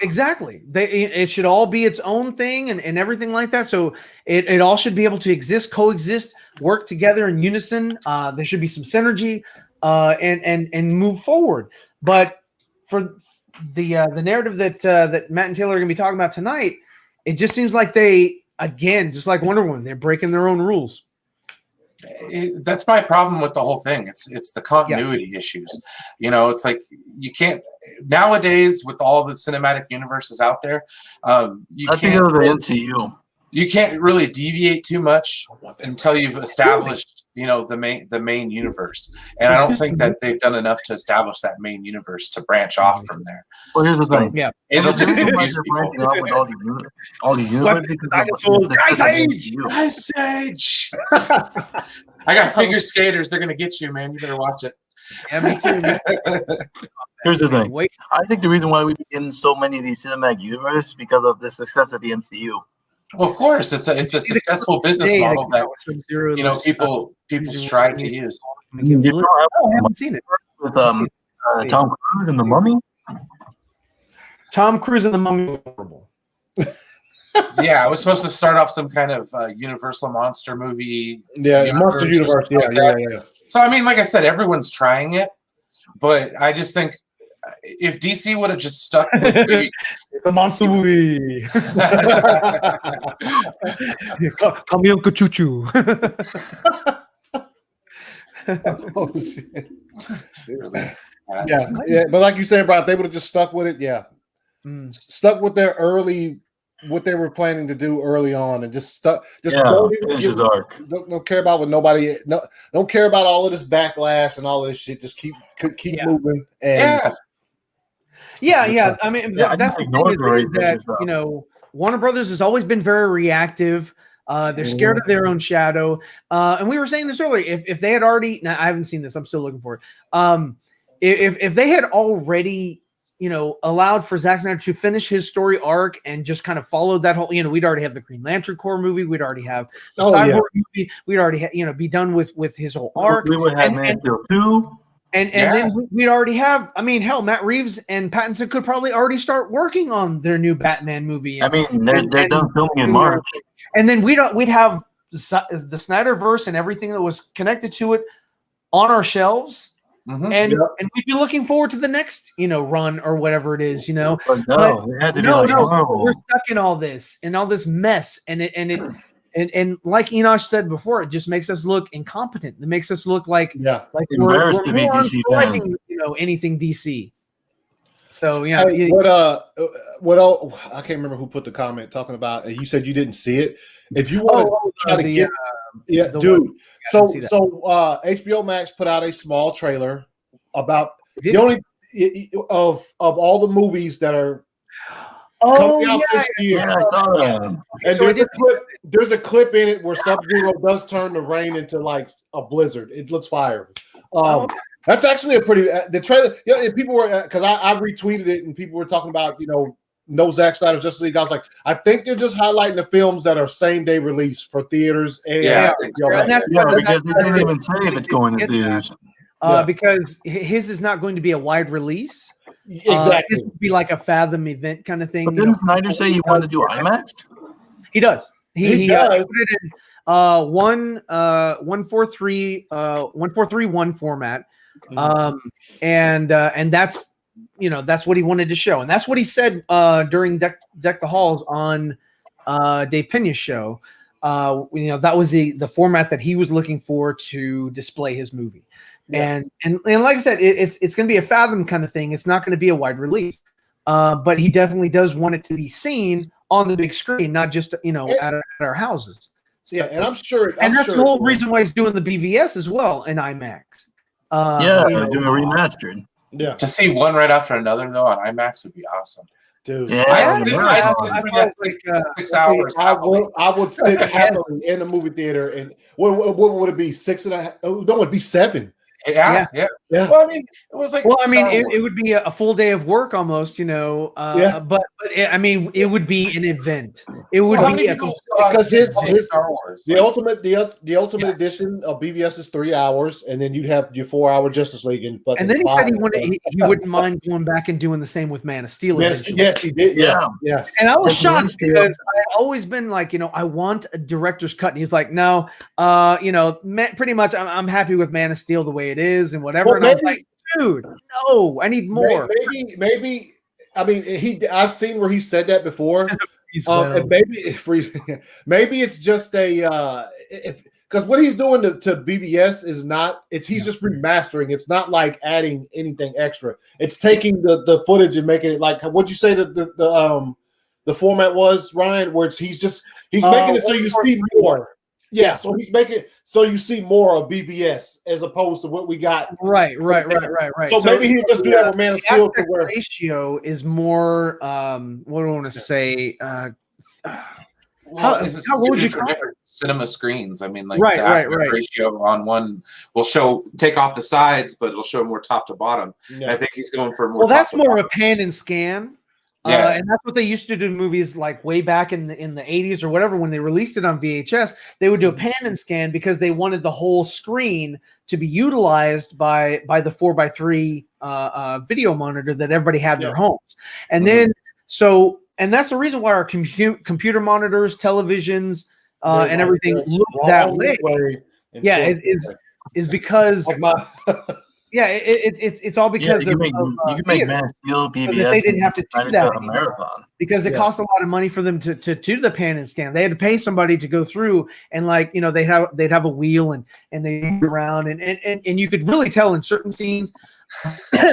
Exactly. It should all be its own thing and everything like that. So it all should be able to exist, coexist, work together in unison. There should be some synergy and move forward. But for the narrative that Matt and Taylor are going to be talking about tonight, it just seems like they, again, just like Wonder Woman, they're breaking their own rules. That's my problem with the whole thing. It's the continuity issues. It's like you can't nowadays with all the cinematic universes out there. You can't really deviate too much until you've established the main universe. And I don't think that they've done enough to establish that main universe to branch off from there. Well, here's the thing. Yeah, it'll just confuse people. With all these Ice Age. I got figure skaters. They're gonna get you, man. You better watch it. Yeah, me too. Here's the thing. I think the reason why we begin so many of these cinematic universes is because of the success of the MCU. Well, of course, it's a successful business model that people strive to use. I haven't seen it. With Tom Cruise and the Mummy. Tom Cruise and the Mummy were horrible. Yeah, I was supposed to start off some kind of Universal monster movie. Yeah, monster universe. Yeah. So I mean, like I said, everyone's trying it, but I just think if DC would have just stuck with maybe the monster movie. Kamionka Choo Choo. Oh shit. Yeah. But like you said, Brian, if they would have just stuck with it, stuck with their what they were planning to do early on, and just stuck. Don't care about what nobody. Don't care about all of this backlash and all of this shit. Just keep moving. And Yeah. I mean, that's the thing is that Warner Brothers has always been very reactive. They're scared of their own shadow. And we were saying this earlier. If they had already, now I haven't seen this. I'm still looking for it. If they had already, allowed for Zack Snyder to finish his story arc and just kind of followed that whole, we'd already have the Green Lantern Corps movie. We'd already have the Cyborg movie. We'd already be done with his whole arc. We would have Man of Steel 2. And then we'd already have, hell, Matt Reeves and Pattinson could probably already start working on their new Batman movie. They're done filming in March. And then we'd have the Snyderverse and everything that was connected to it on our shelves. Mm-hmm. And we'd be looking forward to the next, run or whatever it is, But we're stuck in all this mess, and like Enosh said before, it just makes us look incompetent. It makes us look like embarrassed to be DC fans. Anything DC. So what else? I can't remember who put the comment talking about. You said you didn't see it. If you want to try to get. Dude. So HBO Max put out a small trailer about the only of all the movies that are coming out this year. And there's a clip in it where Sub-Zero does turn the rain into like a blizzard. It looks fire. That's actually a pretty the trailer. People were because I retweeted it and people were talking about no Zack Snyder's Justice League. I was like, I think they're just highlighting the films that are same day release for theaters. And because they didn't even say if it's going to theaters. Because his is not going to be a wide release. Exactly, it would be like a Fathom event kind of thing. But didn't Snyder say he wanted to do IMAX? He does. He does. Put it in 1:4:3:1 format, and that's. That's what he wanted to show. And that's what he said during Deck the Halls on Dave Pena's show. That was the format that he was looking for to display his movie. Yeah. And like I said, it's going to be a Fathom kind of thing. It's not going to be a wide release. But he definitely does want it to be seen on the big screen, not just, at our houses. So, and I'm sure. That's the whole reason why he's doing the BVS as well in IMAX. Doing a remastered. Yeah, to see one right after another though on IMAX would be awesome, dude. Yeah, I'd sit 6 hours. I would sit happily in the movie theater, and what would it be? 6.5? No, it'd be 7. Yeah. Well, I mean, it was like. Well, I mean, it would be a full day of work almost, you know. But I mean, it would be an event. It would be because his Star Wars. The ultimate edition of BVS is 3 hours, and then you have your 4-hour Justice League and then he said he wouldn't mind going back and doing the same with Man of Steel. Yes, he did. Yes. And I was shocked because I've always been like, you know, I want a director's cut, and he's like, no, you know, pretty much I'm happy with Man of Steel the way it is and whatever. And I was like, dude, no, I need more. Maybe. I mean, I've seen where he said that before. And maybe it's just because what he's doing to BVS is not. He's just remastering. It's not like adding anything extra. It's taking the footage and making it like what'd you say the format was, Ryan? Where he's making it so you see more. Yeah, so he's making it so you see more of BVS as opposed to what we got. Right. So maybe he'll just do that with Man of Steel. The ratio is more. What do I want to say? How would you for different cinema screens? I mean, like the aspect ratio on one will take off the sides, but it'll show more top to bottom. Yeah. I think he's going for more. Well, that's more of a pan and scan. And that's what they used to do in movies like way back in the 80s or whatever. When they released it on VHS, they would do a pan and scan because they wanted the whole screen to be utilized by the 4x3 video monitor that everybody had in their homes. And then and that's the reason why our computer monitors, televisions, and everything look that way. Is because it's all because you can make Man of Steel BVS. They didn't have to do that a marathon because it cost a lot of money for them to do the pan and scan. They had to pay somebody to go through and they'd have a wheel and they move around and you could really tell in certain scenes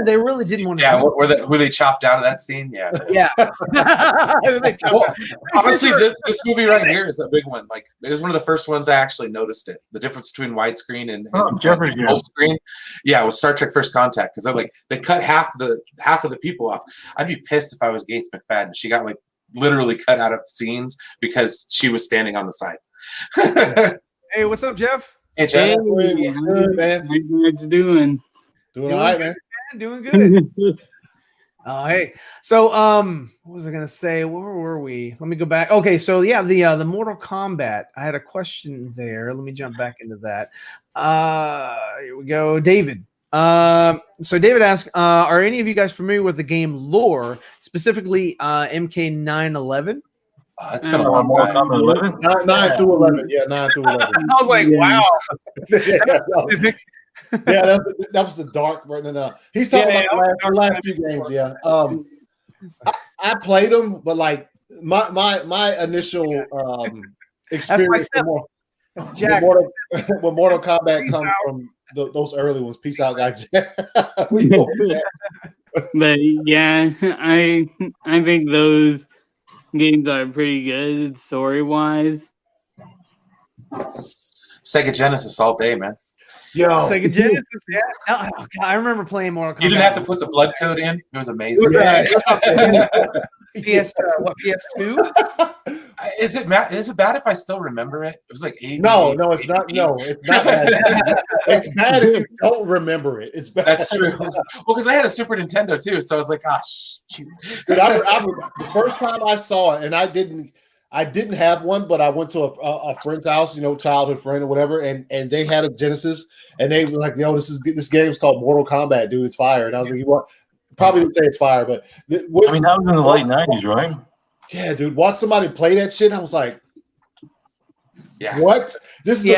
they really didn't want to. Yeah, who they chopped out of that scene. Yeah. Well, honestly, this movie right here is a big one. Like, it was one of the first ones I actually noticed it. The difference between widescreen and full screen. Yeah, it was Star Trek First Contact because they cut half of the people off. I'd be pissed if I was Gates McFadden. She got literally cut out of scenes because she was standing on the side. Hey, what's up, Jeff? Hey, Jeff. Hey, what's good, man? How you guys doing? Doing all right, man. Doing good. Hey. So, what was I gonna say? Where were we? Let me go back. Okay, so yeah, the Mortal Kombat. I had a question there. Let me jump back into that. Here we go, David. So David asked, are any of you guys familiar with the game lore, specifically MK911? It's been a long time. 9 through 11. Yeah, 9 through 11. I was like, wow. Yeah, that was the dark right now. He's talking about our last few games. Yeah, I played them, but like my initial experience with Mortal Kombat comes from those early ones. Peace out, guys. But yeah, I think those games are pretty good story wise. Sega Genesis all day, man. Yo, Sega Genesis, yeah. Oh, God, I remember playing Mortal Kombat. You didn't have to put the blood code in. It was amazing. PS2. Is it bad if I still remember it? It was like 80. No, it's not. No, it's not bad. It's bad if you don't remember it. It's bad. That's true. Well, because I had a Super Nintendo too, so I was like, gosh, shoot. The first time I saw it, and I didn't have one, but I went to a friend's house, childhood friend or whatever, and they had a Genesis, and they were like, "Yo, this game is called Mortal Kombat, dude. It's fire." And I was like, probably didn't say it's fire, but that was in the late 90s, right? Yeah, dude. Watch somebody play that shit. I was like, yeah, what? This is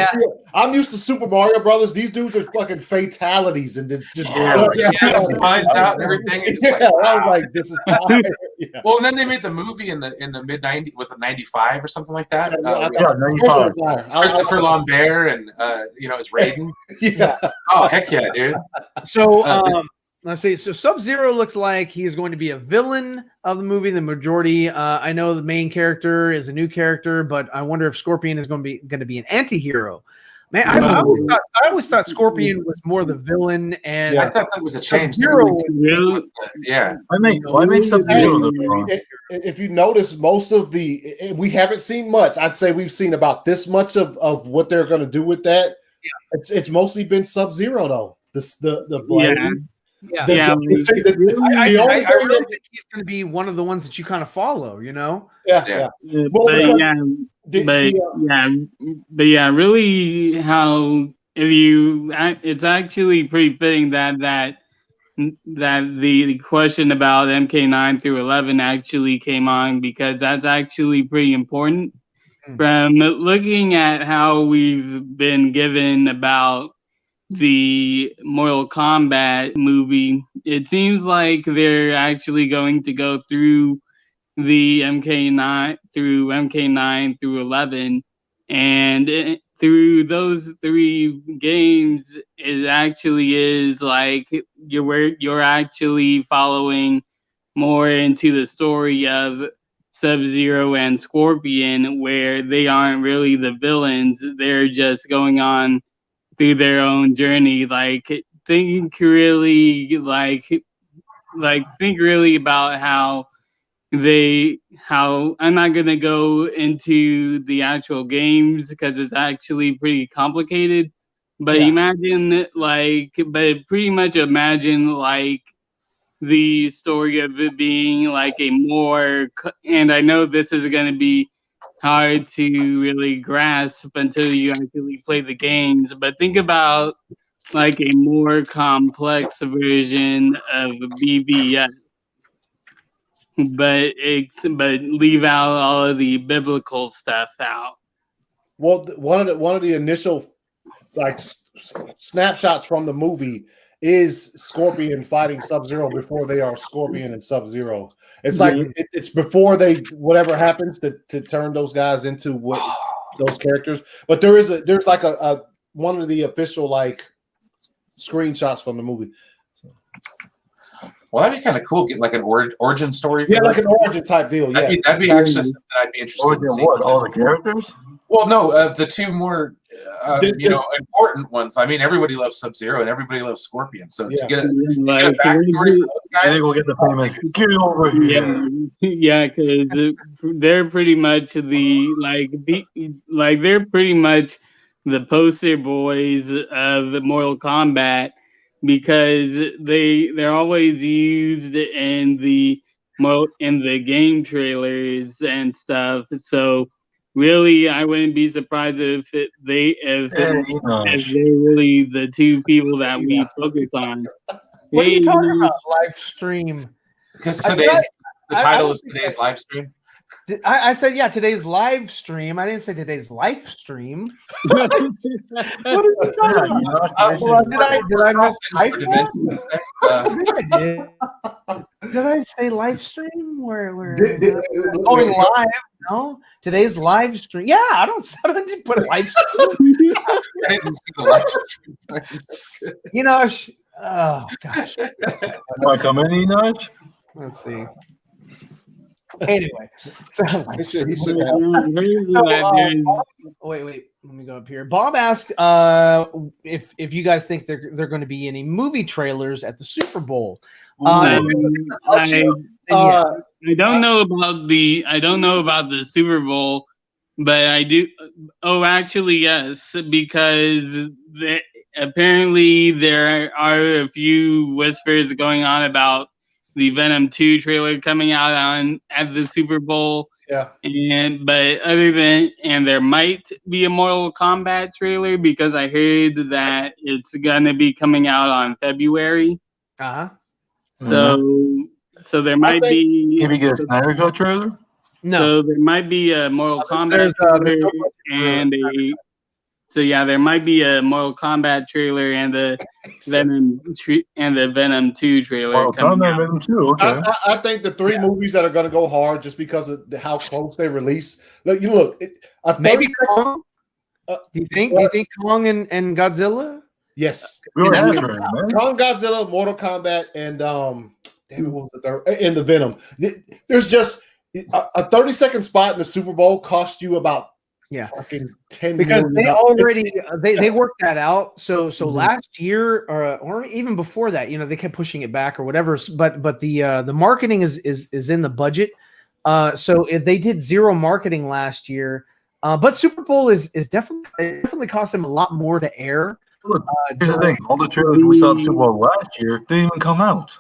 I'm used to Super Mario Brothers. These dudes are fucking fatalities, and it's just spines out and everything. I was like, this is fire. Yeah. Well, and then they made the movie in the mid 90s. Was it 95 or something like that? 95. Christopher Lambert and is Raiden. Yeah. Oh heck yeah, dude. So let's see. So Sub-Zero looks like he's going to be a villain of the movie. The majority, I know the main character is a new character, but I wonder if Scorpion is going to be an anti-hero. Man, I always thought Scorpion was more the villain, and I thought that was a change. Yeah. Why make Sub-Zero? If you notice, most of we haven't seen much. I'd say we've seen about this much of what they're going to do with that. Yeah. It's mostly been Sub-Zero though. the blade. Yeah. Yeah, I only thing really think he's going to be one of the ones that you kind of follow, you know? Yeah. But really, how it's actually pretty fitting that the question about MK9 through 11 actually came on, because that's actually pretty important. From looking at how we've been given about the Mortal Kombat movie, it seems like they're actually going to go through the MK9 through 11, and through those 3 games, it actually is like you're actually following more into the story of Sub-Zero and Scorpion, where they aren't really the villains; they're just going on through their own journey. Think really about how I'm not gonna go into the actual games because it's actually pretty complicated. But pretty much imagine the story of it being like a more, and I know this is gonna be hard to really grasp until you actually play the games, but think about like a more complex version of BBS, but leave out all of the biblical stuff out. Well, one of the initial snapshots from the movie is Scorpion fighting Sub-Zero before they are Scorpion and Sub-Zero. It's it's before whatever happens to turn those guys into those characters. But there's like a one of the official screenshots from the movie. Well, that'd be kind of cool. Get like an origin story. Yeah, like an origin type deal. Yeah, that'd be actually something I'd be interested in seeing. What, all the characters? Well, no, the 2 more, important ones. I mean, everybody loves Sub-Zero and everybody loves Scorpion. So to get a backstory for those guys, I think we'll get the famous "Get over here." Yeah, because they're pretty much they're pretty much the poster boys of the Mortal Kombat, because they're always used in the game trailers and stuff. So really, I wouldn't be surprised if they're really the 2 people that we focus on. What are you talking about? Live stream? Because the title is today's live stream. I said, yeah, today's live stream. I didn't say today's live stream. What are you talking about? Did I miss Did I say live stream? Where going live? No, today's live stream. Yeah, I didn't put a live stream. I didn't see the live stream. You know, oh gosh. Want to come in, Enoch? Let's see. Anyway, so wait. Let me go up here. Bob asked if you guys think they're going to be any movie trailers at the Super Bowl. I don't know about the Super Bowl, but I do. Oh, actually, yes, because apparently there are a few whispers going on about the Venom 2 trailer coming out at the Super Bowl. Yeah. And there might be a Mortal Kombat trailer, because I heard that it's gonna be coming out on February. So there might be maybe get a Snyder Cut trailer. No. So there might be a Mortal Kombat trailer and a. So yeah, there might be a Mortal Kombat trailer and the Venom 2 trailer. Oh, Venom 2. Okay. I think the 3 movies that are going to go hard just because of how close they release. Maybe Kong. Do you think Kong and Godzilla? Yes. Kong, Godzilla, Mortal Kombat, and what was the third? And the Venom. There's just a 30-second spot in the Super Bowl cost you about. Yeah, fucking 10 because they already they worked that out. So last year or even before that, they kept pushing it back or whatever. But the marketing is in the budget. So if they did 0 marketing last year, but Super Bowl is definitely cost them a lot more to air. Look, here's the thing: all the trailers we saw at the Super Bowl last year didn't even come out.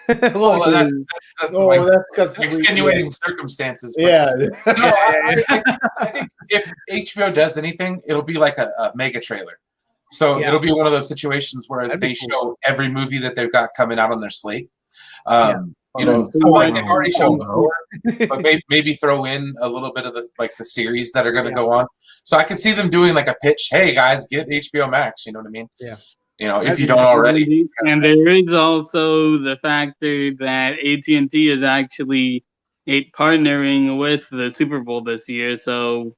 Well, that's like that's because extenuating circumstances. But Yeah. no, I think if HBO does anything, it'll be like a mega trailer. So it'll be one of those situations where they show every movie that they've got coming out on their slate. You know, stuff like they've already shown before, but maybe throw in a little bit of the series that are going to go on. So I can see them doing like a pitch. Hey guys, get HBO Max. You know what I mean? Yeah. You know, if you don't already. And there is also the factor that AT&T is actually partnering with the Super Bowl this year, so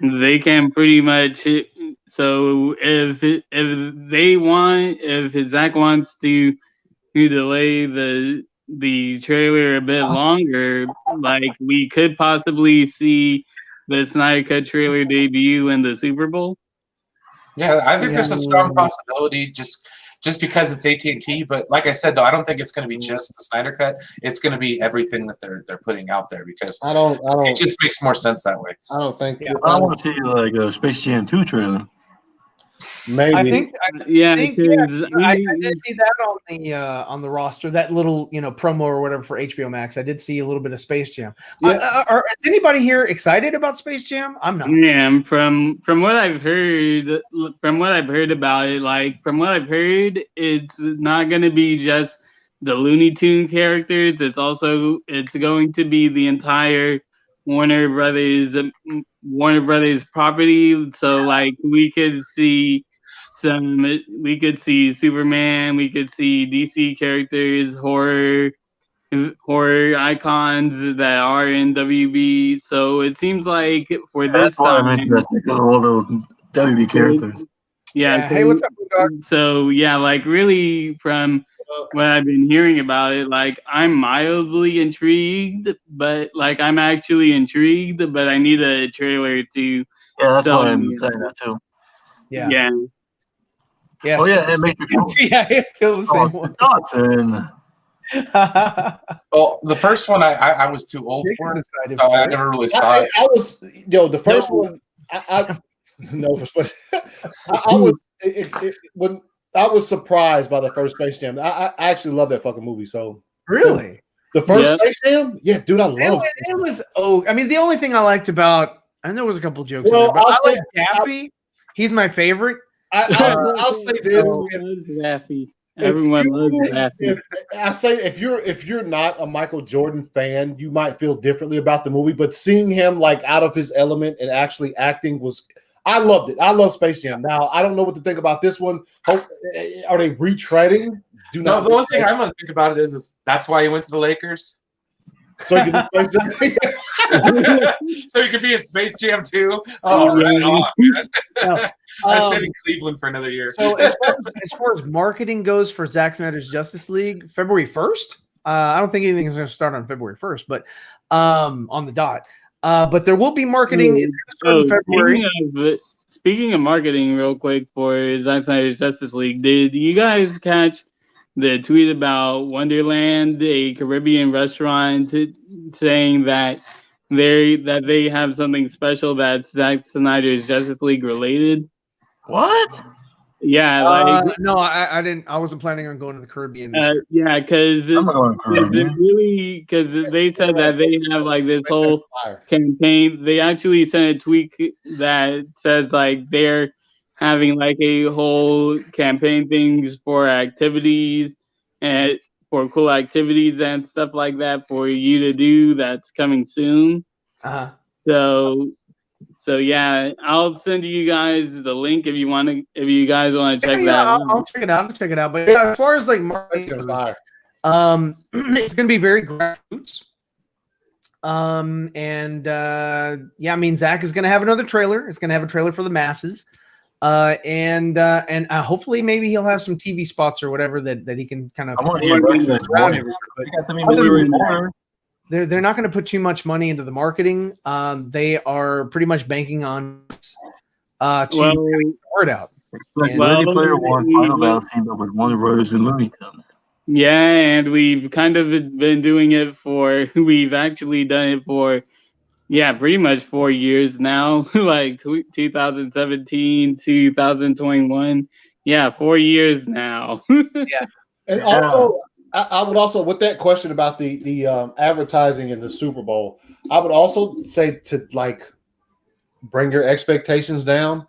they can pretty much. So if Zach wants to delay the trailer a bit longer, like we could possibly see the Snyder Cut trailer debut in the Super Bowl. Yeah, I think there's a strong possibility just because it's AT&T. But like I said, though, I don't think it's going to be just the Snyder Cut. It's going to be everything that they're putting out there because I don't. It just makes more sense that way. I don't think. I want to see like a Space Jam 2 trailer. Maybe. I think I did see that on the roster, that little promo or whatever for HBO Max. I did see a little bit of Space Jam. Is anybody here excited about Space Jam? I'm not. Yeah, from what I've heard, about it, like from what I've heard, it's not going to be just the Looney Tune characters. It's going to be the entire Warner Brothers property. So like we could see Superman, we could see DC characters, horror icons that are in WB. So it seems like for this time, I'm interested because of all those WB characters. Yeah. Hey, what's up, dog? So yeah, like really from what I've been hearing about it, like I'm mildly intrigued, but like I'm actually intrigued, but I need a trailer to. Yeah, that's why I'm saying that too. Yeah. Yes. Oh yeah, it makes me cool. Yeah, I feel the same one. Dawson. Well, the first one I was too old for, so I never really saw it. I was the first one. I when I was surprised by the first Space Jam. I actually love that fucking movie. So really, the first Space Jam, yeah, dude, I love it. It was. I mean, the only thing I liked about, and there was a couple jokes. Well, but I like Daffy. He's my favorite. I'll say this. Daffy. Everyone loves Daffy. If you're not a Michael Jordan fan, you might feel differently about the movie. But seeing him like out of his element and actually acting I loved it. I love Space Jam. Now I don't know what to think about this one. Are they retreading? The only thing I'm going to think about it is that's why he went to the Lakers. So you can Space Jam. So you could be in Space Jam too. Oh, right on, man. I stayed in Cleveland for another year. So as far as marketing goes for Zack Snyder's Justice League, February 1st. I don't think anything is going to start on February 1st, but on the dot. But there will be marketing. It's going to start in February. Speaking of marketing, real quick for Zack Snyder's Justice League, did you guys catch the tweet about Wonderland, a Caribbean restaurant, saying that they have something special that's Zack Snyder's Justice League related? What? Yeah, no, I didn't. I wasn't planning on going to the Caribbean. Yeah, because they said that they have like this whole campaign. They actually sent a tweet that says like they're having like a whole campaign things for activities and for cool activities and stuff like that for you to do. That's coming soon. So yeah, I'll send you guys the link if you guys want to check that out. I'll check it out. But yeah, as far as like marketing goes, it's going to be very grassroots. I mean, Zach is going to have another trailer. It's going to have a trailer for the masses. And hopefully maybe he'll have some TV spots or whatever that he can kind of. They're not going to put too much money into the marketing. They are pretty much banking on to get the word out. Like Ready Player One, Final Battle teamed up with Warner Brothers and Looney Tunes. Yeah, and we've kind of been doing it we've actually done it for Yeah, pretty much 4 years now, like 2017, 2021. Yeah, 4 years now. And also, I would also, with that question about the advertising in the Super Bowl, I would also say to like bring your expectations down,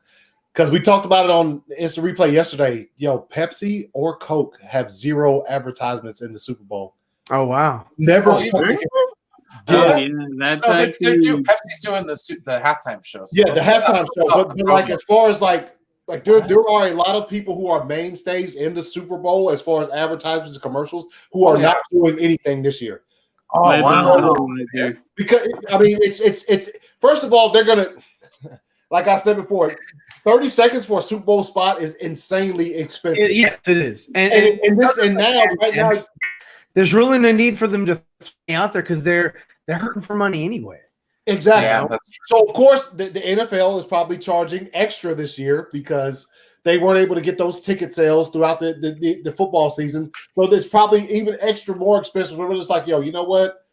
because we talked about it on Instant Replay yesterday. Yo, Pepsi or Coke have 0 advertisements in the Super Bowl. Oh wow! Never. Oh, Yeah, that's No, actually Pepsi's doing the halftime show. So Yeah, the halftime show. But like as far as like there are a lot of people who are mainstays in the Super Bowl as far as advertisements and commercials who are not doing anything this year. Oh wow! Because I mean, it's first of all, they're gonna, like I said before, 30 seconds for a Super Bowl spot is insanely expensive. Yes, it is. And now, there's really no need for them to stay out there because they're hurting for money anyway. Exactly. Yeah, so of course the NFL is probably charging extra this year because they weren't able to get those ticket sales throughout the football season. So it's probably even extra more expensive. We're just like, yo, you know what?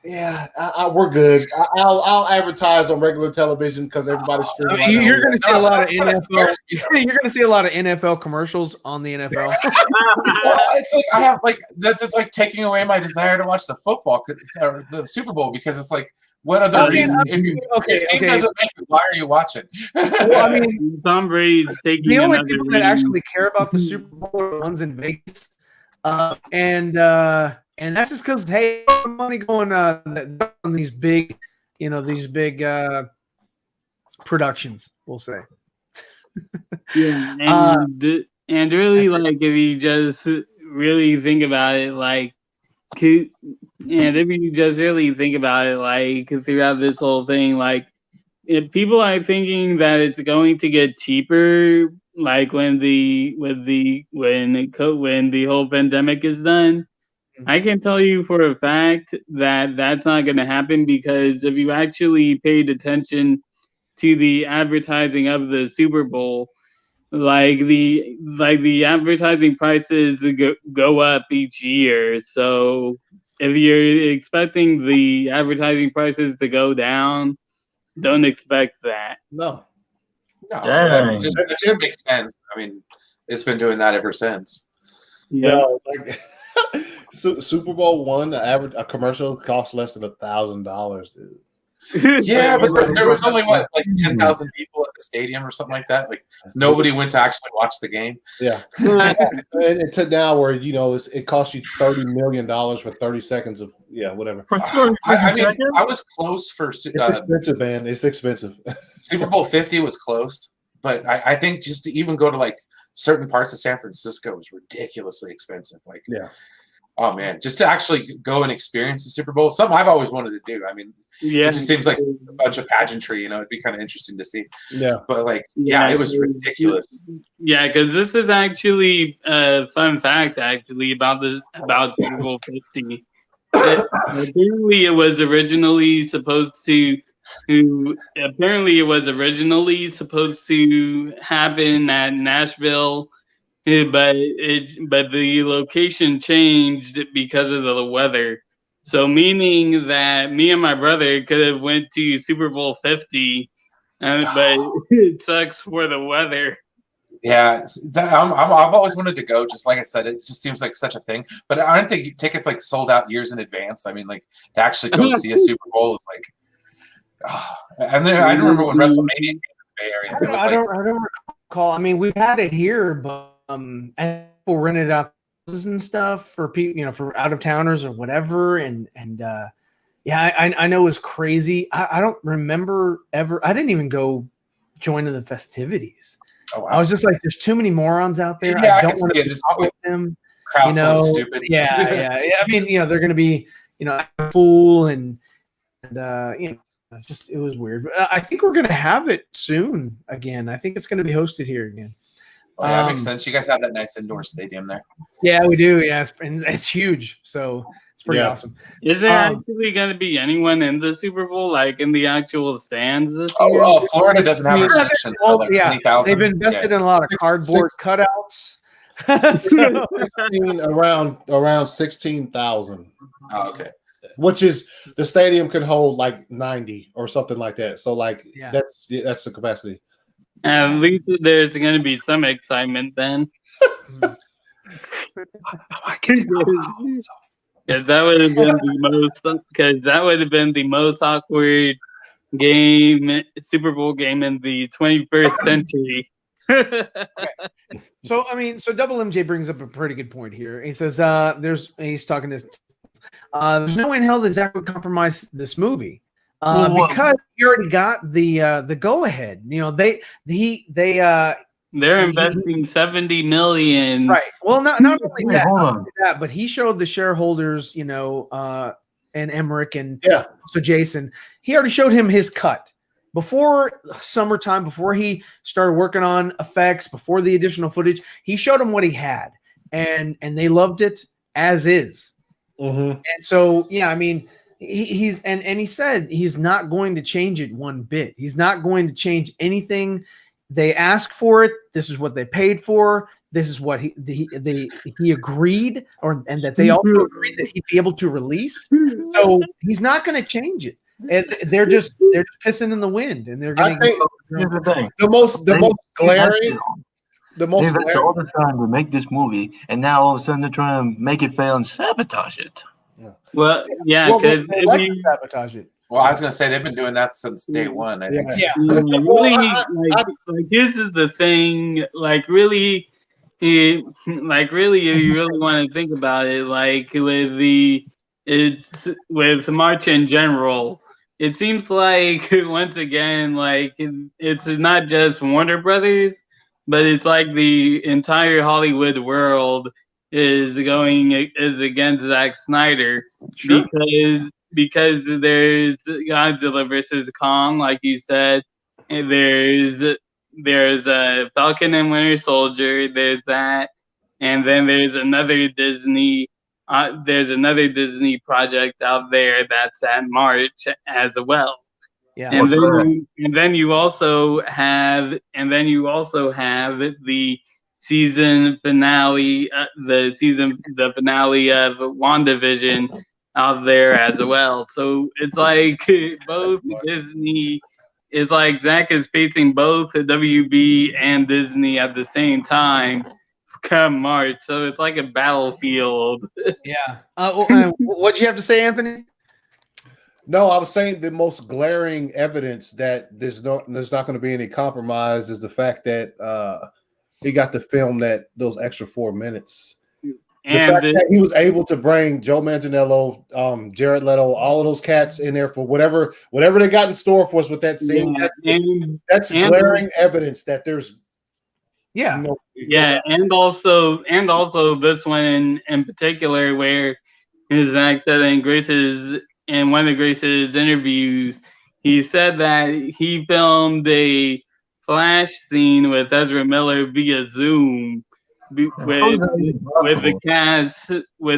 Yeah, we're good. I'll advertise on regular television because everybody's streaming. You're going to see a lot of NFL. You're going to see a lot of NFL commercials on the NFL. Well, it's like I have like that's like taking away my desire to watch the football or the Super Bowl because it's like what other reason? If the team doesn't make it, why are you watching? Well, I mean, Tom Brady's taking the only another people that actually care about the Super Bowl are the ones in Vegas, and that's just because hey, money going on these big, productions. We'll say. Yeah, and really, like if you just really think about it, like. And if you just really think about it, like throughout this whole thing, like if people are thinking that it's going to get cheaper, like when the whole pandemic is done, I can tell you for a fact that that's not going to happen because if you actually paid attention to the advertising of the Super Bowl, like the advertising prices go up each year. So if you're expecting the advertising prices to go down, don't expect that. No, it just makes sense. I mean, it's been doing that ever since. Yeah, like Super Bowl one, a commercial costs less than $1,000, dude. Yeah, but there was only like 10,000 people at the stadium or something like that. Like nobody went to actually watch the game. Yeah, and to now where it costs you $30 million for 30 seconds of whatever. I mean, I was close for. It's expensive, man. It's expensive. Super Bowl 50 was close, but I think just to even go to like certain parts of San Francisco was ridiculously expensive. Like, oh man, just to actually go and experience the Super Bowl, something I've always wanted to do. I mean, it just seems like a bunch of pageantry, it'd be kind of interesting to see. Yeah. But like, it was ridiculous. Yeah, because this is actually a fun fact actually about Super Bowl 50. Apparently it was originally supposed to happen at Nashville. But the location changed because of the weather. So meaning that me and my brother could have went to Super Bowl 50, but it sucks for the weather. Yeah, I've always wanted to go. Just like I said, it just seems like such a thing. But aren't the tickets like sold out years in advance? I mean, like to actually go see a Super Bowl is like. And then I remember when WrestleMania came to the Bay Area. I don't recall. I mean, we've had it here, but. And people rented out and stuff for people, for out of towners or whatever. And I know it was crazy. I don't remember ever. I didn't even go join in the festivities. Oh, wow. I was just like, there's too many morons out there. I don't want to be out with them. Crowd full of stupid. Yeah. I mean, they're going to be, a fool and it was weird. But I think we're going to have it soon again. I think it's going to be hosted here again. Oh, yeah, that makes sense. You guys have that nice indoor stadium there. Yeah, we do. Yeah, it's huge, so it's pretty awesome. Is there actually going to be anyone in the Super Bowl, like in the actual stands this year? Oh, Florida doesn't have restrictions. Well, like 20,000. They've invested in a lot of cardboard cutouts. Around 16,000. Oh, okay. which is the stadium can hold like 90 or something like that. So like Yeah. that's the capacity. At least there's going to be some excitement then. Because that would have been the most awkward Super Bowl game in the 21st century. So I mean, so Double MJ brings up a pretty good point here. He says, he's talking to there's no way in hell that Zach would compromise this movie. Because he already got the go ahead. You know, they're investing $70 million. Right. Well, not only that, but he showed the shareholders, you know, and Emmerich and so Jason, he already showed him his cut before summertime, before he started working on effects, before the additional footage. He showed him what he had, and they loved it as is. And so, yeah, I mean, he said he's not going to change it one bit. He's not going to change anything. They asked for it. This is what they paid for. This is what he agreed, and that they also agreed that he'd be able to release. So he's not going to change it. And they're just pissing in the wind, and they're going to. The most glaring. They invested all the time to make this movie, and now all of a sudden they're trying to make it fail and sabotage it. Well, yeah, because sabotage it. Well, I was going to say they've been doing that since day one. I think. Really, like this is the thing. Like really, if you really want to think about it, like with March in general, it seems like once again, like it's not just Warner Brothers, but it's like the entire Hollywood world is against Zack Snyder because there's Godzilla versus Kong, like you said, and there's a Falcon and Winter Soldier. There's that, and then there's another Disney project out there that's at March as well. Yeah, and then you also have the season finale, the finale of WandaVision out there as well. So it's like both Disney. It's like Zach is facing both the WB and Disney at the same time come March. So it's like a battlefield. Yeah. What'd you have to say, Anthony? No, I was saying the most glaring evidence that there's not going to be any compromise is the fact that he got to film those extra 4 minutes. And the fact that he was able to bring Joe Manganiello, Jared Leto, all of those cats in there for whatever they got in store for us with that scene. That's glaring evidence that there's and also this one in particular where Zach said in one of Grace's interviews, he said that he filmed a flash scene with Ezra Miller via Zoom with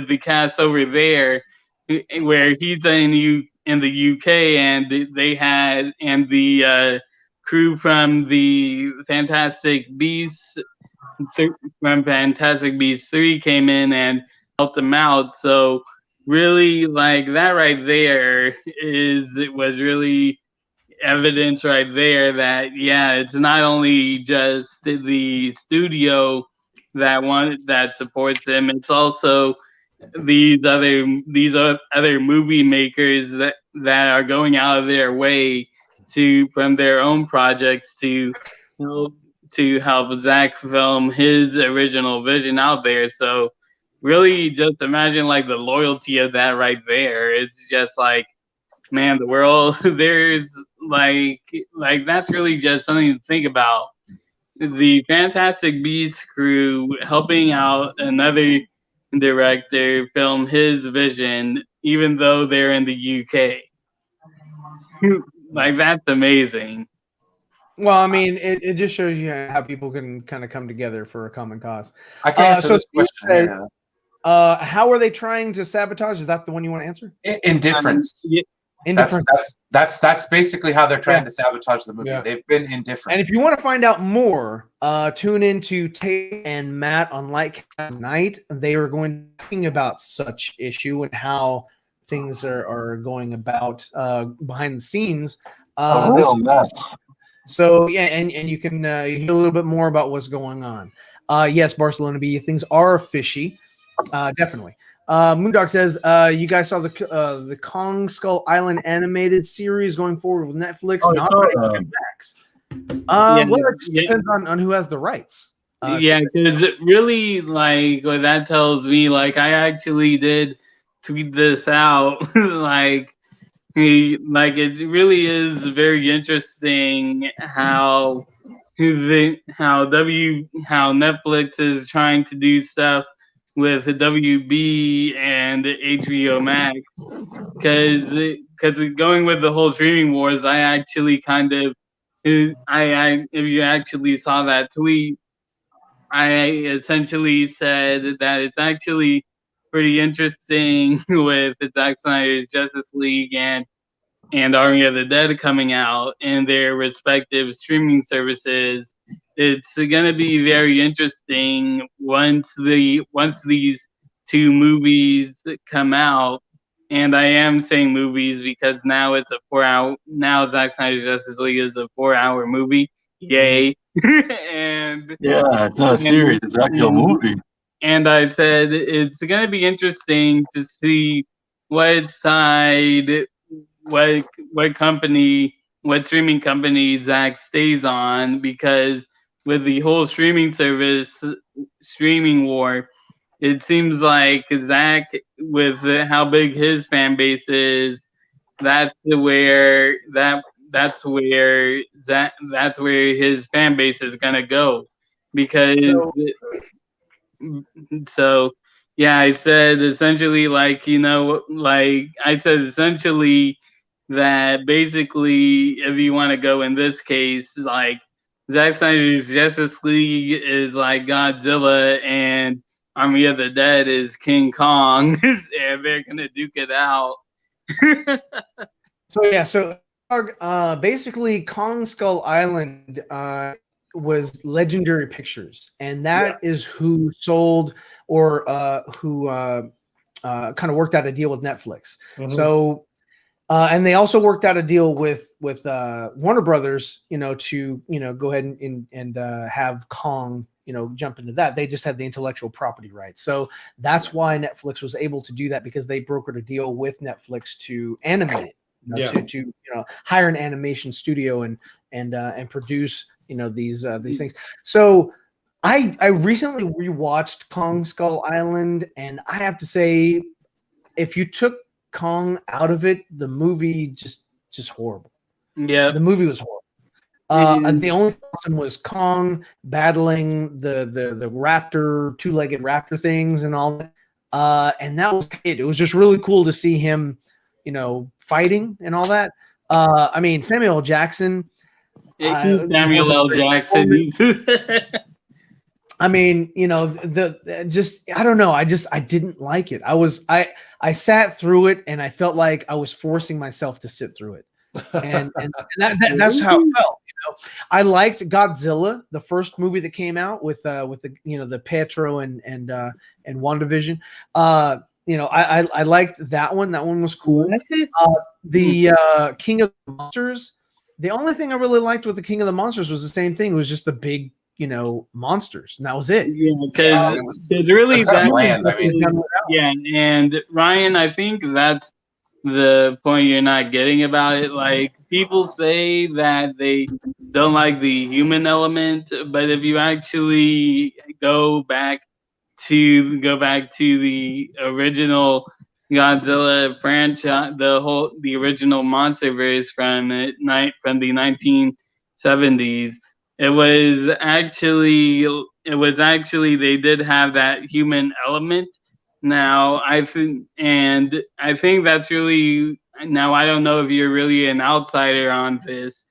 the cast over there, where he's in the UK, and the crew from the Fantastic Beasts 3 came in and helped him out. So really, like that right there was really evidence right there that it's not only just the studio that supports him, it's also these other movie makers that are going out of their way from their own projects to help Zach film his original vision out there. So really just imagine like the loyalty of that right there. It's just like, man, the world, there's like that's really just something to think about. The Fantastic Beasts crew helping out another director film his vision, even though they're in the UK. Like, that's amazing. Well, I mean, it just shows you how people can kind of come together for a common cause. I can answer this question. How are they trying to sabotage? Is that the one you want to answer? Indifference. That's basically how they're trying to sabotage the movie. Yeah. They've been indifferent. And if you want to find out more, tune into Tate and Matt on Lightcast tonight. They are going to be talking about such issue and how things are going about behind the scenes. So yeah, and you can hear a little bit more about what's going on. Yes, Barcelona B, things are fishy, definitely. Moondog says, you guys saw the Kong Skull Island animated series going forward with Netflix. Not Max. Well, it just depends on who has the rights. Yeah, because really, like, what that tells me, like, I actually did tweet this out, like it really is very interesting how Netflix is trying to do stuff with WB and HBO Max, because going with the whole streaming wars, I actually kind of if you actually saw that tweet, I essentially said that it's actually pretty interesting with the Zack Snyder's Justice League and Army of the Dead coming out in their respective streaming services. It's going to be very interesting once these two movies come out. And I am saying movies because now it's a 4-hour. Now Zack Snyder's Justice League is a 4-hour movie. Yay! And yeah, it's not a series; it's actually a movie. And I said it's going to be interesting to see what side, what streaming company Zach stays on, because with the whole streaming war, it seems like Zach, with how big his fan base is, that's where his fan base is gonna go, because so yeah, I said essentially that basically, if you want to go in this case, like Zack Snyder's Justice League is like Godzilla and Army of the Dead is King Kong, and they're gonna duke it out. So basically, Kong Skull Island was Legendary Pictures, and that is who sold or who kind of worked out a deal with Netflix. Mm-hmm. So, and they also worked out a deal with Warner Brothers, to go ahead and have Kong, jump into that. They just had the intellectual property rights, so that's why Netflix was able to do that, because they brokered a deal with Netflix to animate it, to hire an animation studio and produce these things. So I recently rewatched Kong Skull Island, and I have to say, if you took Kong out of it, the movie just horrible. Yeah, the movie was horrible. The only person was Kong battling the raptor, two-legged raptor things and all that, and that was it. It was just really cool to see him, fighting and all that. I mean, Samuel L. Jackson. Samuel L. Jackson. I mean, I don't know. I didn't like it. I sat through it, and I felt like I was forcing myself to sit through it, and that's how it felt. I liked Godzilla, the first movie that came out with the Pietro and WandaVision. I liked that one. That one was cool. The King of the Monsters. The only thing I really liked with the King of the Monsters was the same thing. It was just the big, monsters, and that was it. Yeah, because really bland. Yeah, and Ryan, I think that's the point you're not getting about it. Like, people say that they don't like the human element, but if you actually go back to the original Godzilla franchise, the original MonsterVerse from the 1970s, it was actually they did have that human element. Now I think that's really, now I don't know if you're really an outsider on this,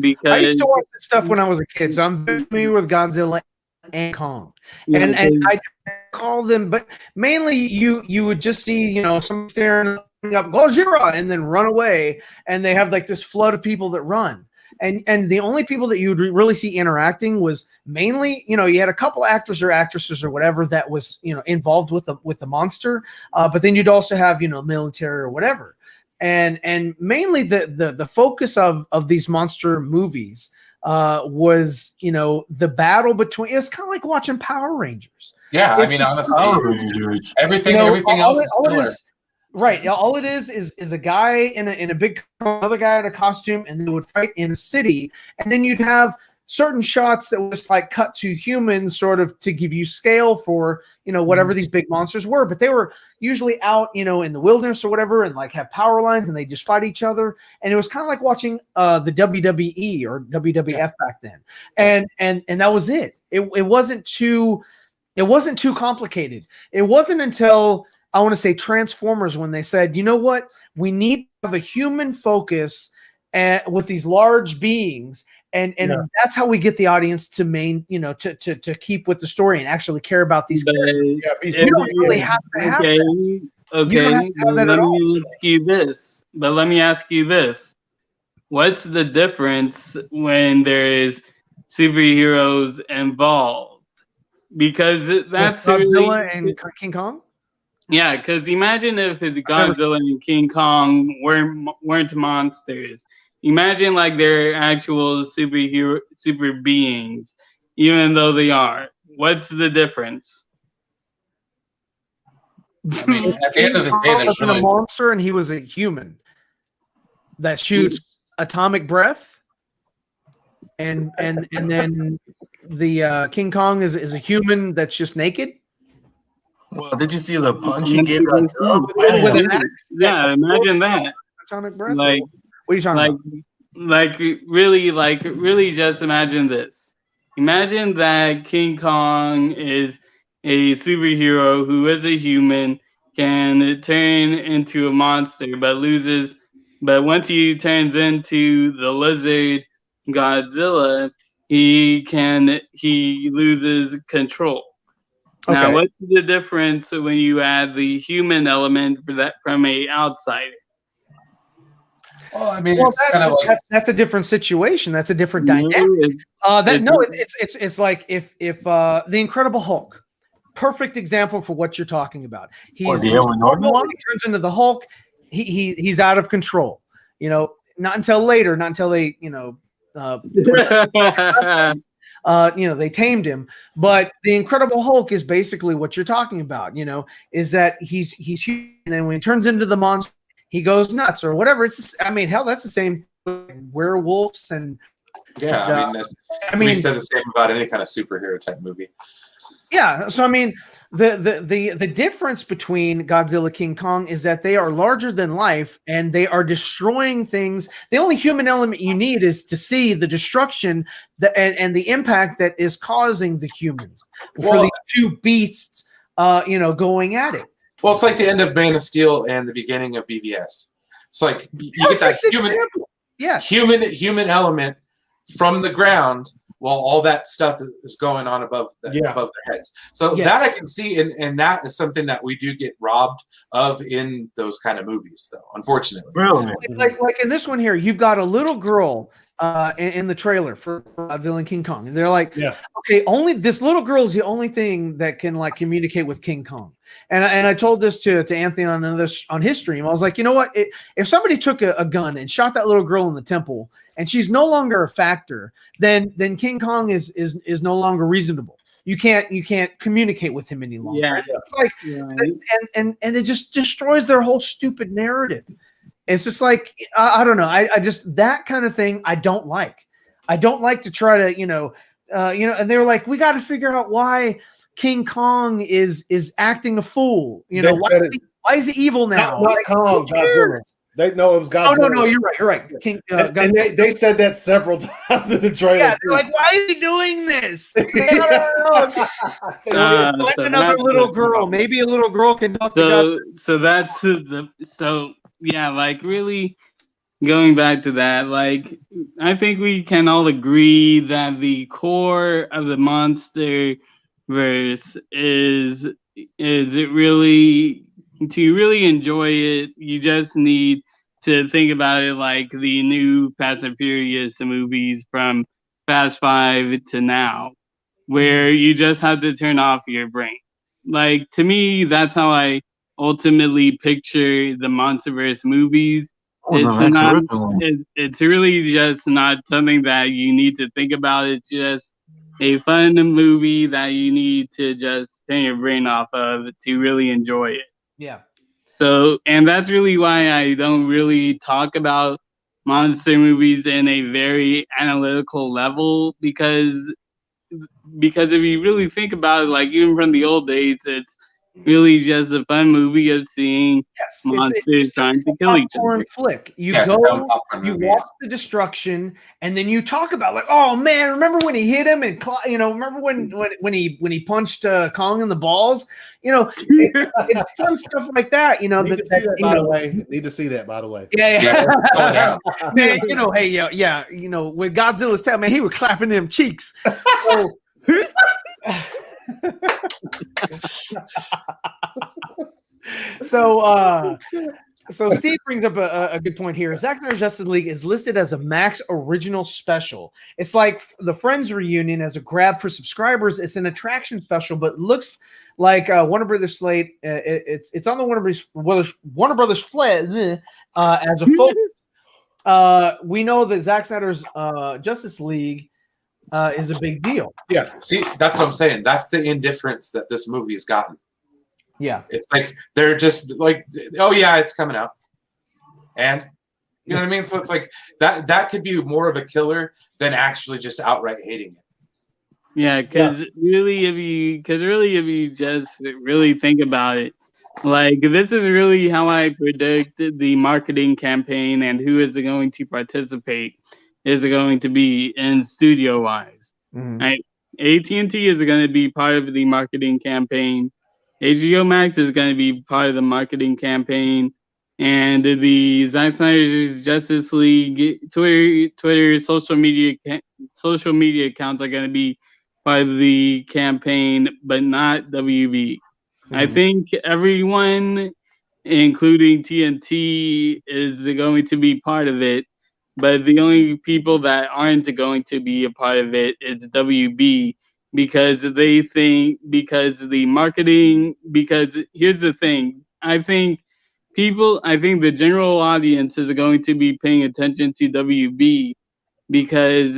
because I used to watch this stuff when I was a kid, so I'm familiar with Godzilla and Kong, and I call them, but mainly you would just see someone staring up Godzilla and then run away, and they have like this flood of people that run, and the only people that you would really see interacting was mainly, you had a couple actors or actresses or whatever that was, involved with the monster, but then you'd also have, military or whatever, and mainly the focus of these monster movies was, the battle between. It was kind of like watching Power Rangers. Yeah, I mean, honestly, everything else is similar. Right. All it is a guy in a big, another guy in a costume, and they would fight in a city, and then you'd have certain shots that was like cut to humans, sort of to give you scale for whatever these big monsters were. But they were usually out in the wilderness or whatever, and like have power lines, and they just fight each other. And it was kind of like watching the WWE or WWF back then, and that was it. It wasn't too complicated. It wasn't until, I want to say, Transformers, when they said, you know what, we need to have a human focus with these large beings, and that's how we get the audience to to keep with the story and actually care about these characters. You don't really have to have that. Okay, let me ask you this. What's the difference when there's superheroes involved? Because that's Godzilla and King Kong? Yeah, because imagine if Godzilla and King Kong weren't monsters. Imagine like they're actual super beings, even though they are. What's the difference? I mean, at the end of the day, there's a monster, and he was a human that shoots atomic breath, and then the King Kong is a human that's just naked. Well, did you see the punch he gave with an axe? Yeah, imagine that. Atomic breath. Like, what are you talking about? Really, just imagine this. Imagine that King Kong is a superhero who is a human, can turn into a monster, but once he turns into the lizard Godzilla, he loses control. Okay. Now, what's the difference when you add the human element from a outsider? Well, I mean, it's kind of like that's a different situation. That's a different dynamic. It's like if the Incredible Hulk, perfect example for what you're talking about. He turns into the Hulk. He's out of control. Not until later. Not until they they tamed him. But the Incredible Hulk is basically what you're talking about. Is that he's huge, and then when he turns into the monster, he goes nuts or whatever. It's just, hell, that's the same thing. Werewolves and we said the same about any kind of superhero type movie. Yeah, so the difference between Godzilla King Kong is that they are larger than life and they are destroying things. The only human element you need is to see the destruction and the impact that is causing the humans for these two beasts, going at it. Well, it's like the end of Man of Steel and the beginning of BVS. It's like you get that human element from the ground while all that stuff is going on above the heads. So that I can see, and that is something that we do get robbed of in those kind of movies, though, unfortunately. Really? Like in this one here, you've got a little girl in the trailer for Godzilla and King Kong. And they're like, okay, only this little girl is the only thing that can like communicate with King Kong. And I told this to Anthony on his stream. I was like, you know what? If somebody took a gun and shot that little girl in the temple and she's no longer a factor, then King Kong is no longer reasonable. You can't communicate with him any longer. Yeah. It's like and it just destroys their whole stupid narrative. It's just like I don't know. I just that kind of thing I don't like. I don't like to try to and they were like, we got to figure out why King Kong is acting a fool. Why is he evil now? Not Kong, Godzilla. They know it was Godzilla. Oh no, you're right. King, and they said that several times in the trailer. Yeah, they're like, why is he doing this? Another little girl. Maybe a little girl can talk to God. Like really going back to that, like I think we can all agree that the core of the monster verse is it really, to really enjoy it, you just need to think about it like the new Fast and Furious movies from Fast 5 to now, where you just have to turn off your brain. Like, to me, that's how I ultimately picture the MonsterVerse movies. It's really just not something that you need to think about. It's just a fun movie that you need to just turn your brain off of to really enjoy it. Yeah. So, and that's really why I don't really talk about monster movies in a very analytical level, because if you really think about it, like even from the old days, it's really just a fun movie of seeing monsters trying to kill each other. Flick. You go, you watch the destruction, and then you talk about like, oh man, remember when he hit him and remember when he punched Kong in the balls? It's fun stuff like that. Need to see that, by the way. Need to see that, by the way. Yeah. Man, with Godzilla's tail, man, he was clapping them cheeks. So Steve brings up a good point here. Zack Snyder's Justice League is listed as a Max original special. It's like the Friends reunion as a grab for subscribers. It's an attraction special, but looks like Warner Brothers slate. It's on the Warner Brothers fled as a focus. We know that Zack Snyder's Justice League is a big deal. Yeah, see, that's what I'm saying. That's the indifference that this movie has gotten. Yeah, it's like they're just like, oh yeah, it's coming out, and you know what I mean. So it's like that could be more of a killer than actually just outright hating it. Yeah, because really, if you just really think about it, like this is really how I predict the marketing campaign and who is going to participate is going to be in studio wise. Right? AT&T is going to be part of the marketing campaign. HBO Max is going to be part of the marketing campaign, and the Zack Snyder's Justice League Twitter social media accounts are going to be part of the campaign, but not WB. I think everyone, including TNT, is going to be part of it, but the only people that aren't going to be a part of it is WB. Because here's the thing. I think the general audience is going to be paying attention to WB because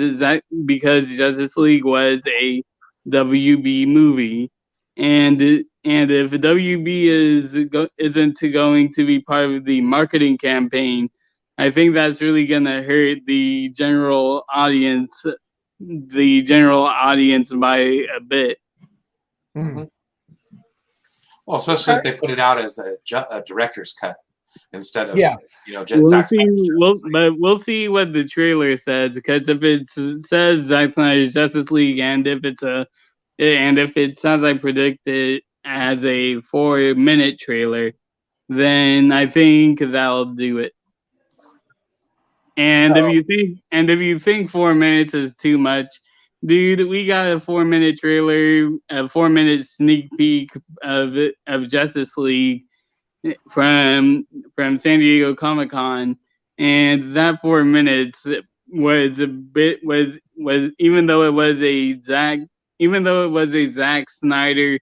Justice League was a WB movie, and if WB isn't going to be part of the marketing campaign, I think that's really gonna hurt the general audience by a bit. Well, especially if they put it out as a director's cut instead of Zack Snyder's. We'll see what the trailer says, because if it says Zack Snyder's Justice League and if it sounds like predicted as a 4-minute trailer, then I think that'll do it. And if you think 4 minutes is too much, dude, we got a 4-minute trailer, a 4-minute sneak peek of Justice League from San Diego Comic-Con, and that 4 minutes was even though it was a Zack Snyder,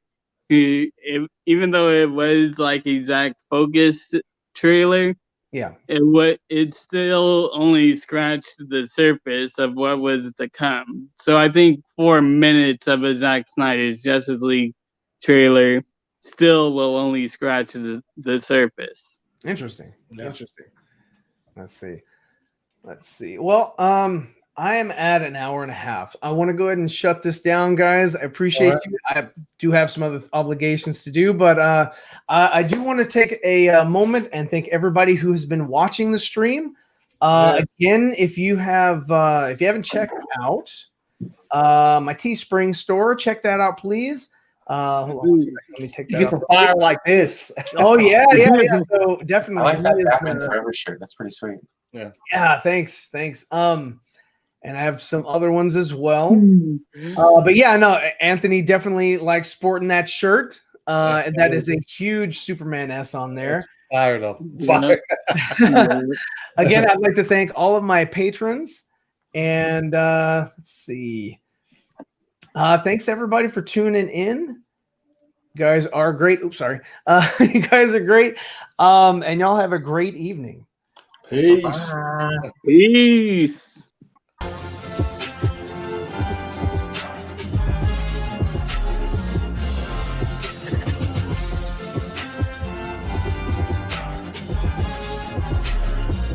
even though it was like a Zack focused trailer. Yeah, it still only scratched the surface of what was to come. So I think 4 minutes of a Zack Snyder's Justice League trailer still will only scratch the surface. Interesting. Let's see. Well, I am at an hour and a half. I want to go ahead and shut this down, guys. I appreciate you. I do have some other obligations to do, but I do want to take a moment and thank everybody who has been watching the stream. Again, if you haven't checked out my Teespring store, check that out, please. Hold on, let me take that. You get some fire like this. Oh yeah. So definitely, I like that Batman Forever shirt. That's pretty sweet. Yeah. Thanks. And I have some other ones as well. But yeah, no, Anthony definitely likes sporting that shirt. And that is a huge Superman S on there. Fire though. Fire. Again, I'd like to thank all of my patrons. And let's see. Thanks everybody for tuning in. You guys are great. Oops, sorry. You guys are great. And y'all have a great evening. Peace. Peace.